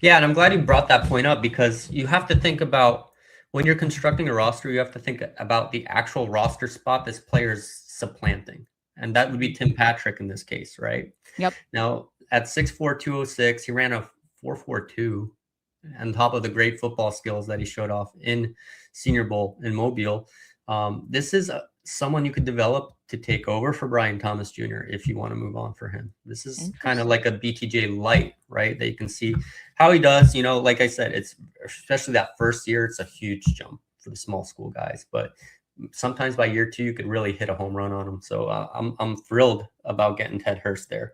Speaker 2: Yeah, and I'm glad you brought that point up because you have to think about when you're constructing a roster, you have to think about the actual roster spot this player's supplanting. And that would be Tim Patrick in this case, right?
Speaker 1: Yep.
Speaker 2: Now, at 6'4", 206, he ran a 4.42 on top of the great football skills that he showed off in Senior Bowl in Mobile. This is someone you could develop to take over for Brian Thomas Jr. if you want to move on for him. This is kind of like a BTJ light, right? That you can see how he does. Like I said, it's especially that first year, it's a huge jump for the small school guys. But sometimes by year 2, you could really hit a home run on him. So I'm thrilled about getting Ted Hurst there.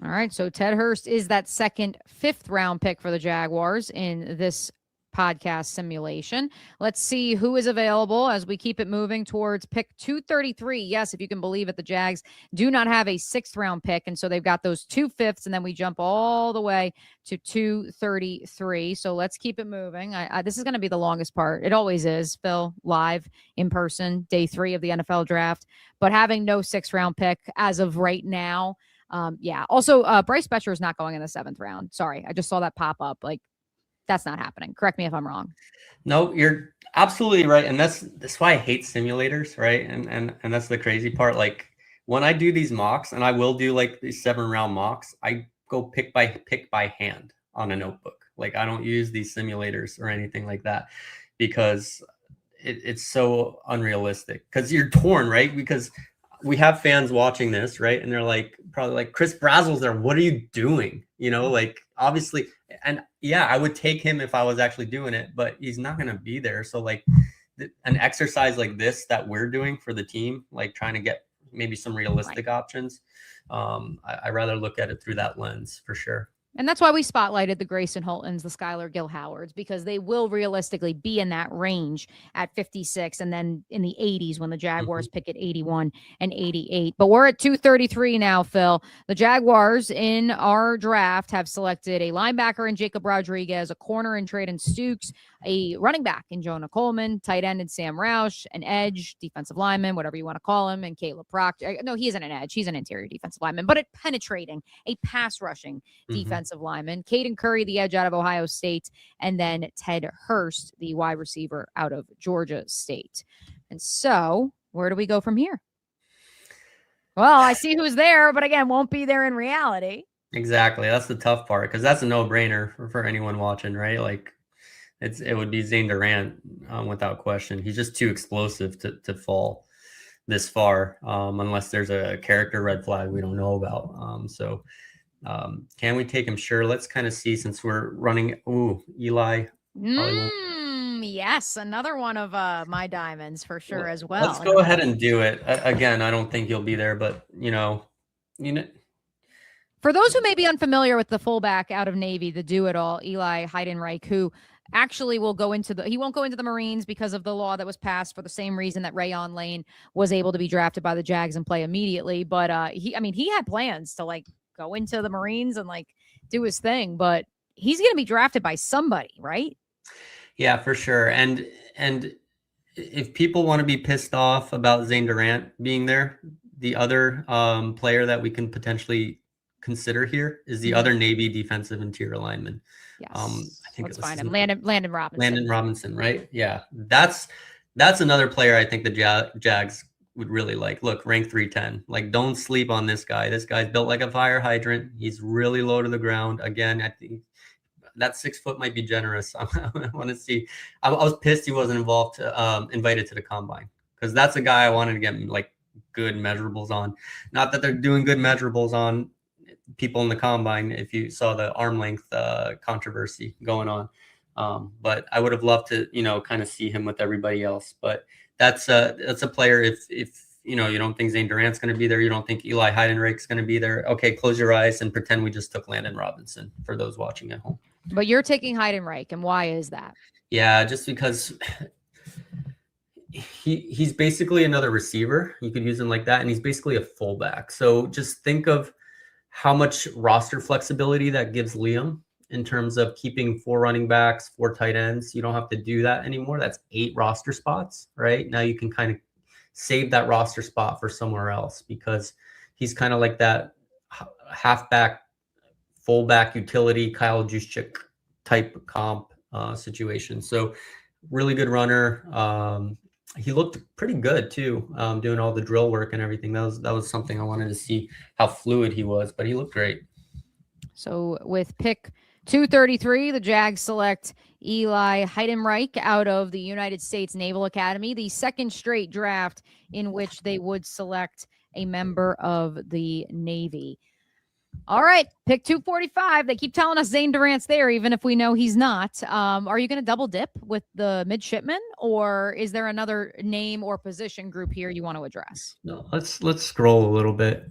Speaker 1: All right. So Ted Hurst is that second, 5th round pick for the Jaguars in this podcast simulation. Let's see who is available as we keep it moving towards pick 233. Yes, if you can believe it, the Jags do not have a 6th round pick. And so they've got those 2 5ths, and then we jump all the way to 233. So let's keep it moving. This is going to be the longest part. It always is, Phil, live in person, day 3 of the NFL draft, but having no 6th round pick as of right now. Yeah. Also, Bryce Betcher is not going in the 7th round. Sorry. I just saw that pop up. Like, that's not happening. Correct me if I'm wrong.
Speaker 2: No, you're absolutely right. And that's why I hate simulators, right? And that's the crazy part. Like when I do these mocks, and I will do like these 7-round mocks, I go pick by hand on a notebook. Like I don't use these simulators or anything like that because it's so unrealistic because you're torn, right? Because we have fans watching this, right? And they're like, probably like, Chris Brazel's there. What are you doing? You know, like obviously, and yeah, I would take him if I was actually doing it, but he's not going to be there. So like an exercise like this that we're doing for the team, like trying to get maybe some realistic options. I rather look at it through that lens for sure.
Speaker 1: And that's why we spotlighted the Grayson Holtons, the Skylar Gill Howards, because they will realistically be in that range at 56 and then in the 80s when the Jaguars pick at 81 and 88. But we're at 233 now, Phil. The Jaguars in our draft have selected a linebacker in Jacob Rodriguez, a corner in Traden Stukes, a running back in Jonah Coleman, tight end in Sam Roush, an edge, defensive lineman, whatever you want to call him, and Caleb Proctor. No, he isn't an edge. He's an interior defensive lineman, but penetrating, a pass rushing defensive lineman. Caden Curry, the edge out of Ohio State, and then Ted Hurst, the wide receiver out of Georgia State. And so where do we go from here? Well, I see who's there, but again, won't be there in reality.
Speaker 2: Exactly. That's the tough part because that's a no-brainer for anyone watching, right? Like it would be Zane Durant without question. He's just too explosive to fall this far unless there's a character red flag we don't know about. So can we take him? Sure. Let's kind of see since we're running. Ooh, Eli.
Speaker 1: Yes, another one of my diamonds for sure as well.
Speaker 2: Let's go ahead and do it. Again, I don't think you'll be there, but you know.
Speaker 1: For those who may be unfamiliar with the fullback out of Navy, the do-it-all, Eli Heidenreich, who actually will go into he won't go into the Marines because of the law that was passed for the same reason that Rayon Lane was able to be drafted by the Jags and play immediately. But he had plans to like go into the Marines and like do his thing, but he's going to be drafted by somebody, right?
Speaker 2: Yeah, for sure. And if people want to be pissed off about Zane Durant being there, the other player that we can potentially consider here is the other Navy defensive interior lineman.
Speaker 1: Yes.
Speaker 2: I think
Speaker 1: let's find him. Landon Robinson.
Speaker 2: Landon Robinson, right? Yeah. That's another player I think the Jags would really like. Look, rank 310. Like, don't sleep on this guy. This guy's built like a fire hydrant. He's really low to the ground. Again, I think that 6 foot might be generous. I want to see. I was pissed he wasn't invited to the combine because that's a guy I wanted to get like good measurables on. Not that they're doing good measurables on people in the combine. If you saw the arm length controversy going on, but I would have loved to, kind of see him with everybody else. But that's a player. If you don't think Zane Durant's going to be there, you don't think Eli Heidenreich's going to be there. Okay, close your eyes and pretend we just took Landon Robinson for those watching at home.
Speaker 1: But you're taking Heidenreich, and why is that?
Speaker 2: Yeah, just because he's basically another receiver. You could use him like that, and he's basically a fullback. So just think of how much roster flexibility that gives Liam in terms of keeping 4 running backs, 4 tight ends. You don't have to do that anymore. That's 8 roster spots, right? Now you can kind of save that roster spot for somewhere else because he's kind of like that halfback, fullback utility, Kyle Juszczyk type comp situation. So really good runner. He looked pretty good too, doing all the drill work and everything. That was something I wanted to see how fluid he was, but he looked great.
Speaker 1: So with pick 233, the Jags select Eli Heidenreich out of the United States Naval Academy, the second straight draft in which they would select a member of the Navy. All right, pick 245. They keep telling us Zane Durant's there, even if we know he's not. Are you going to double dip with the midshipman, or is there another name or position group here you want to address?
Speaker 2: No, let's scroll a little bit.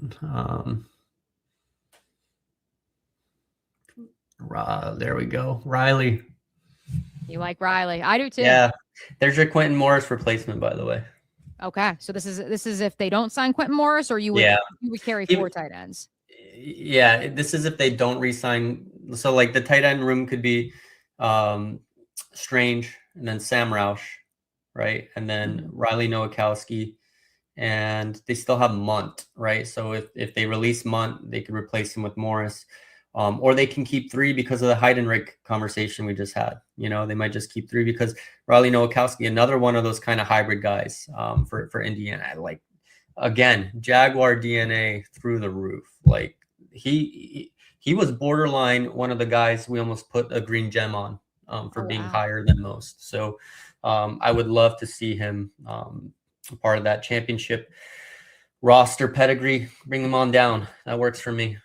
Speaker 2: There we go. Riley.
Speaker 1: You like Riley? I do too.
Speaker 2: Yeah, there's your Quentin Morris replacement, by the way.
Speaker 1: Okay, so this is if they don't sign Quentin Morris, or you would carry 4 tight ends.
Speaker 2: Yeah, this is if they don't re-sign. So like the tight end room could be Strange and then Sam Roush, right? And then Riley Nowakowski, and they still have Munt, right? So if they release Munt, they could replace him with Morris. Or they can keep 3 because of the Heidenreich conversation we just had. They might just keep 3 because Riley Nowakowski, another one of those kind of hybrid guys for Indiana. Like, again, Jaguar DNA through the roof. Like he was borderline one of the guys we almost put a green gem on for being higher than most. So I would love to see him part of that championship roster pedigree. Bring him on down. That works for me.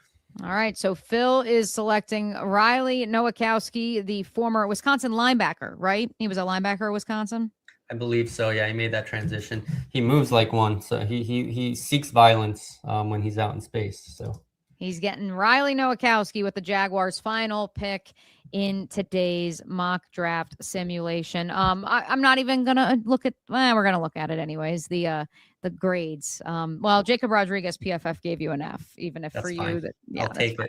Speaker 1: All right. So Phil is selecting Riley Nowakowski, the former Wisconsin linebacker, right? He was a linebacker at Wisconsin.
Speaker 2: I believe so. Yeah, he made that transition. He moves like one, so he seeks violence when he's out in space. So
Speaker 1: he's getting Riley Nowakowski with the Jaguars' final pick in today's mock draft simulation. I'm not even gonna look at. We're gonna look at it anyways. The grades. Well, Jacob Rodriguez PFF gave you an F, even if
Speaker 2: that's
Speaker 1: for
Speaker 2: fine.
Speaker 1: you that
Speaker 2: I'll take
Speaker 1: fine.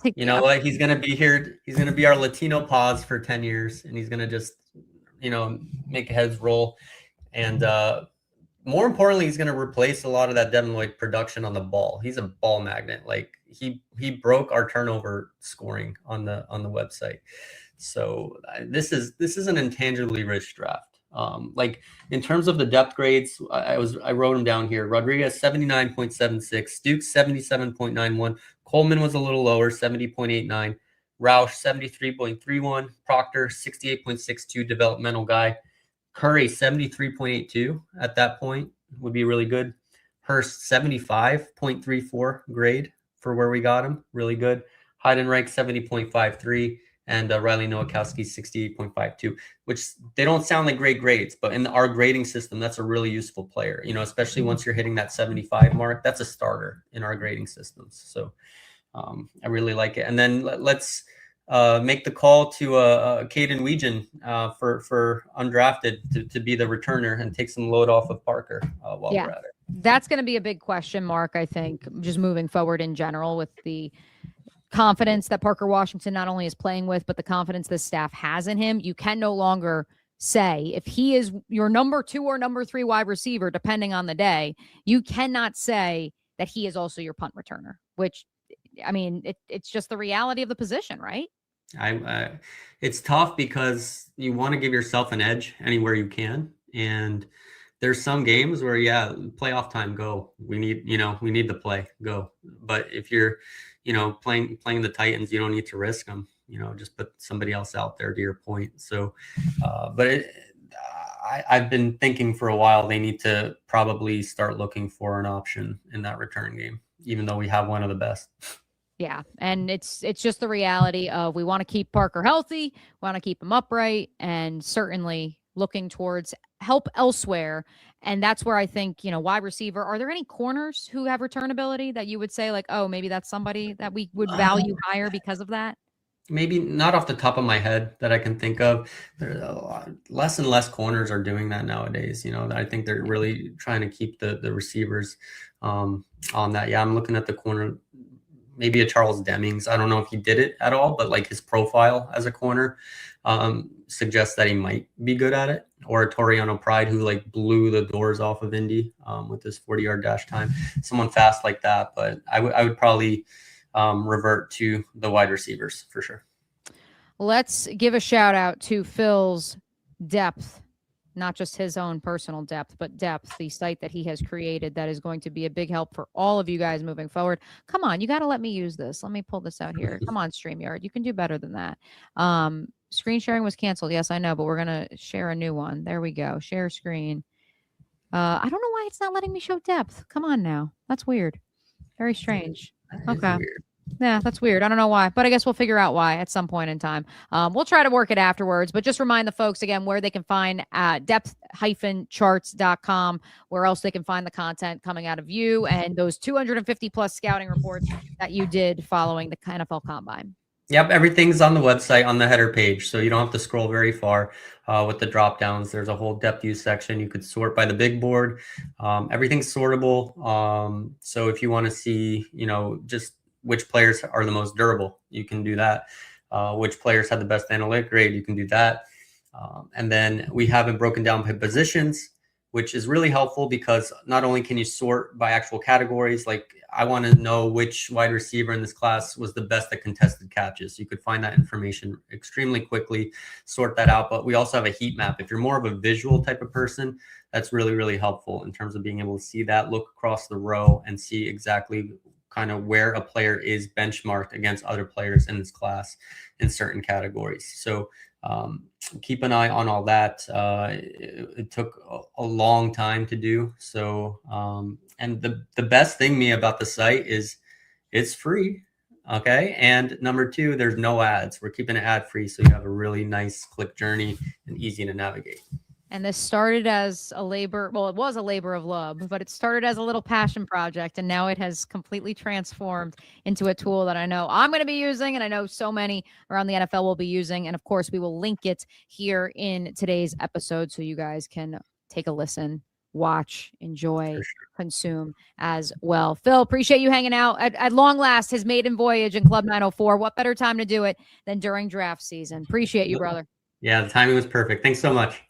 Speaker 2: it. You know what? He's gonna be here. He's gonna be our Latino pause for 10 years, and he's gonna just make heads roll. And more importantly, he's going to replace a lot of that Devin Lloyd production on the ball. He's a ball magnet. Like he broke our turnover scoring on the website. So this is an intangibly rich draft. Like in terms of the depth grades, I wrote them down here. Rodriguez 79.76, Dukes 77.91, Coleman was a little lower, 70.89. Roush 73.31, Proctor 68.62, developmental guy. Curry 73.82 at that point would be really good. Hurst 75.34 grade for where we got him, really good. Heidenreich 70.53 and Riley Nowakowski 68.52, which they don't sound like great grades, but in our grading system, that's a really useful player. Especially once you're hitting that 75 mark, that's a starter in our grading systems. So. I really like it. And then let's make the call to Caden Weegan for undrafted to be the returner and take some load off of Parker while we're at it.
Speaker 1: That's going to be a big question mark, I think, just moving forward in general with the confidence that Parker Washington not only is playing with, but the confidence the staff has in him. You can no longer say if he is your number 2 or number 3 wide receiver, depending on the day, you cannot say that he is also your punt returner, which I mean, it's just the reality of the position, right?
Speaker 2: It's tough because you want to give yourself an edge anywhere you can. And there's some games where, playoff time, go. We need the play, go. But if you're, playing the Titans, you don't need to risk them, just put somebody else out there to your point. So, but I've been thinking for a while, they need to probably start looking for an option in that return game, even though we have one of the best.
Speaker 1: Yeah. And it's just the reality of we want to keep Parker healthy, want to keep him upright, and certainly looking towards help elsewhere. And that's where I think, wide receiver, are there any corners who have return ability that you would say like, oh, maybe that's somebody that we would value higher because of that?
Speaker 2: Maybe not off the top of my head that I can think of. There's a lot, less and less corners are doing that nowadays. I think they're really trying to keep the receivers on that. Yeah, I'm looking at the corner. Maybe a Charles Demings. I don't know if he did it at all, but like his profile as a corner suggests that he might be good at it. Or a Toriano Pride who like blew the doors off of Indy with his 40-yard dash time. Someone fast like that. But I would probably revert to the wide receivers for sure.
Speaker 1: Let's give a shout out to Phil's depth. Not just his own personal depth, but depth, the site that he has created that is going to be a big help for all of you guys moving forward. Come on, you got to let me use this. Let me pull this out here. Come on, StreamYard. You can do better than that. Screen sharing was canceled. Yes, I know, but we're going to share a new one. There we go. Share screen. I don't know why it's not letting me show depth. Come on now. That's weird. Very strange. Okay. Yeah, that's weird. I don't know why, but I guess we'll figure out why at some point in time. We'll try to work it afterwards, but just remind the folks again where they can find depth-charts.com, where else they can find the content coming out of you and those 250 plus scouting reports that you did following the NFL Combine.
Speaker 2: Yep, everything's on the website on the header page, so you don't have to scroll very far with the drop downs. There's a whole depth use section. You could sort by the big board. Everything's sortable. So if you want to see, just which players are the most durable, you can do that. Which players have the best analytic grade, you can do that. And then we have it broken down by positions, which is really helpful because not only can you sort by actual categories, like I want to know which wide receiver in this class was the best at contested catches. You could find that information extremely quickly, sort that out. But we also have a heat map. If you're more of a visual type of person, that's really, really helpful in terms of being able to see that, look across the row and see exactly kind of where a player is benchmarked against other players in this class in certain categories. So keep an eye on all that. It took a long time to do. So, and the best thing about the site is it's free. Okay. And number two, there's no ads. We're keeping it ad free. So you have a really nice click journey and easy to navigate.
Speaker 1: And this started as a labor, well, it was a labor of love, but it started as a little passion project. And now it has completely transformed into a tool that I know I'm going to be using. And I know so many around the NFL will be using. And of course, we will link it here in today's episode so you guys can take a listen, watch, enjoy, consume as well. Phil, appreciate you hanging out at long last, his maiden voyage in Club 904. What better time to do it than during draft season? Appreciate you, brother.
Speaker 2: Yeah, the timing was perfect. Thanks so much.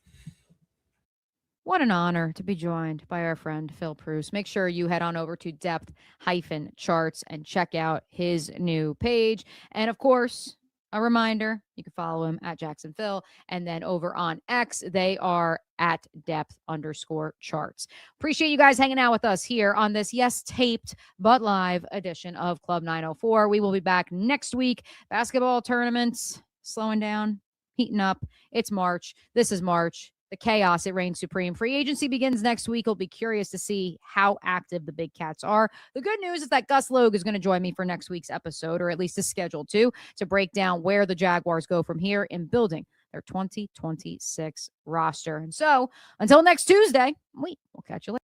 Speaker 1: What an honor to be joined by our friend Fillip Prus. Make sure you head on over to Depth-Charts and check out his new page. And of course, a reminder, you can follow him at Jacksonville. And then over on X, they are at Depth_Charts. Appreciate you guys hanging out with us here on this, yes, taped, but live edition of Club 904. We will be back next week. Basketball tournaments slowing down, heating up. It's March. This is March. The chaos, it reigns supreme. Free agency begins next week. We'll be curious to see how active the Big Cats are. The good news is that Gus Logue is going to join me for next week's episode, or at least is scheduled to break down where the Jaguars go from here in building their 2026 roster. And so until next Tuesday, we'll catch you later.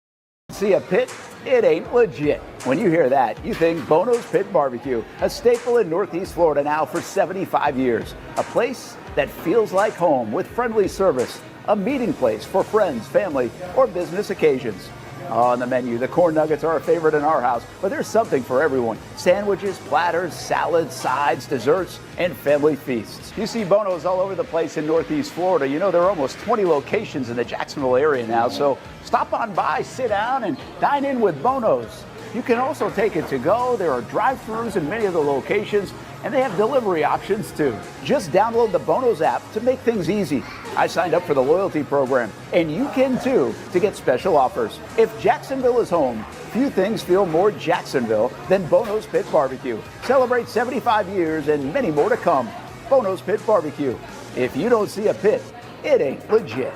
Speaker 4: See a pit? It ain't legit. When you hear that, you think Bono's Pit Barbecue, a staple in Northeast Florida now for 75 years. A place that feels like home with friendly service. A meeting place for friends, family, or business occasions. On the menu, the corn nuggets are a favorite in our house, but there's something for everyone. Sandwiches, platters, salads, sides, desserts, and family feasts. You see Bono's all over the place in Northeast Florida. You know, there are almost 20 locations in the Jacksonville area now, so stop on by, sit down, and dine in with Bono's. You can also take it to go. There are drive-thrus in many of the locations, and they have delivery options too. Just download the Bono's app to make things easy. I signed up for the loyalty program, and you can too to get special offers. If Jacksonville is home, few things feel more Jacksonville than Bono's Pit Barbecue. Celebrate 75 years and many more to come. Bono's Pit Barbecue. If you don't see a pit, it ain't legit.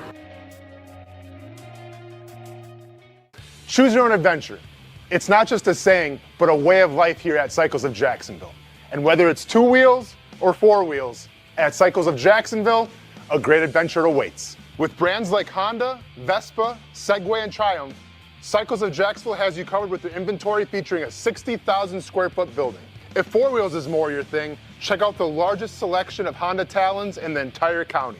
Speaker 6: Choose your own adventure. It's not just a saying, but a way of life here at Cycles of Jacksonville. And whether it's 2 wheels or 4 wheels, at Cycles of Jacksonville, a great adventure awaits. With brands like Honda, Vespa, Segway, and Triumph, Cycles of Jacksonville has you covered with their inventory featuring a 60,000 square foot building. If 4 wheels is more your thing, check out the largest selection of Honda Talons in the entire county.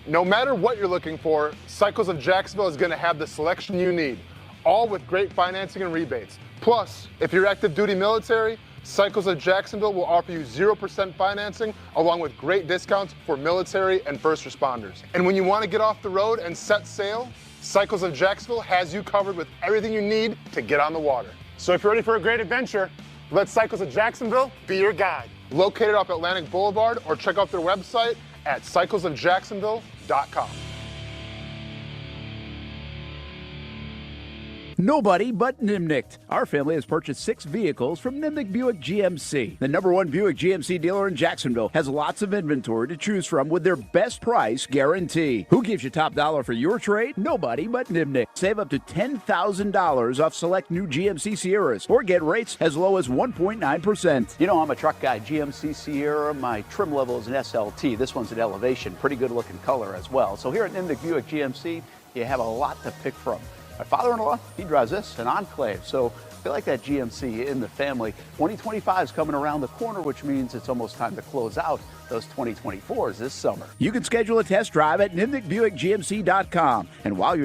Speaker 6: No matter what you're looking for, Cycles of Jacksonville is going to have the selection you need, all with great financing and rebates. Plus, if you're active duty military, Cycles of Jacksonville will offer you 0% financing along with great discounts for military and first responders. And when you want to get off the road and set sail, Cycles of Jacksonville has you covered with everything you need to get on the water. So if you're ready for a great adventure, let Cycles of Jacksonville be your guide. Located off Atlantic Boulevard, or check out their website at cyclesofjacksonville.com.
Speaker 4: Nobody but Nimnicht. Our family has purchased 6 vehicles from Nimnicht Buick GMC. The #1 Buick GMC dealer in Jacksonville has lots of inventory to choose from with their best price guarantee. Who gives you top dollar for your trade? Nobody but Nimnicht. Save up to $10,000 off select new GMC Sierras or get rates as low as 1.9%. You know, I'm a truck guy. GMC Sierra, my trim level is an SLT. This one's an Elevation. Pretty good looking color as well. So here at Nimnicht Buick GMC, you have a lot to pick from. My father-in-law, he drives this, an Enclave, so I feel like that GMC in the family. 2025 is coming around the corner, which means it's almost time to close out those 2024s this summer. You can schedule a test drive at NimnichtBuickGMC.com. And while you're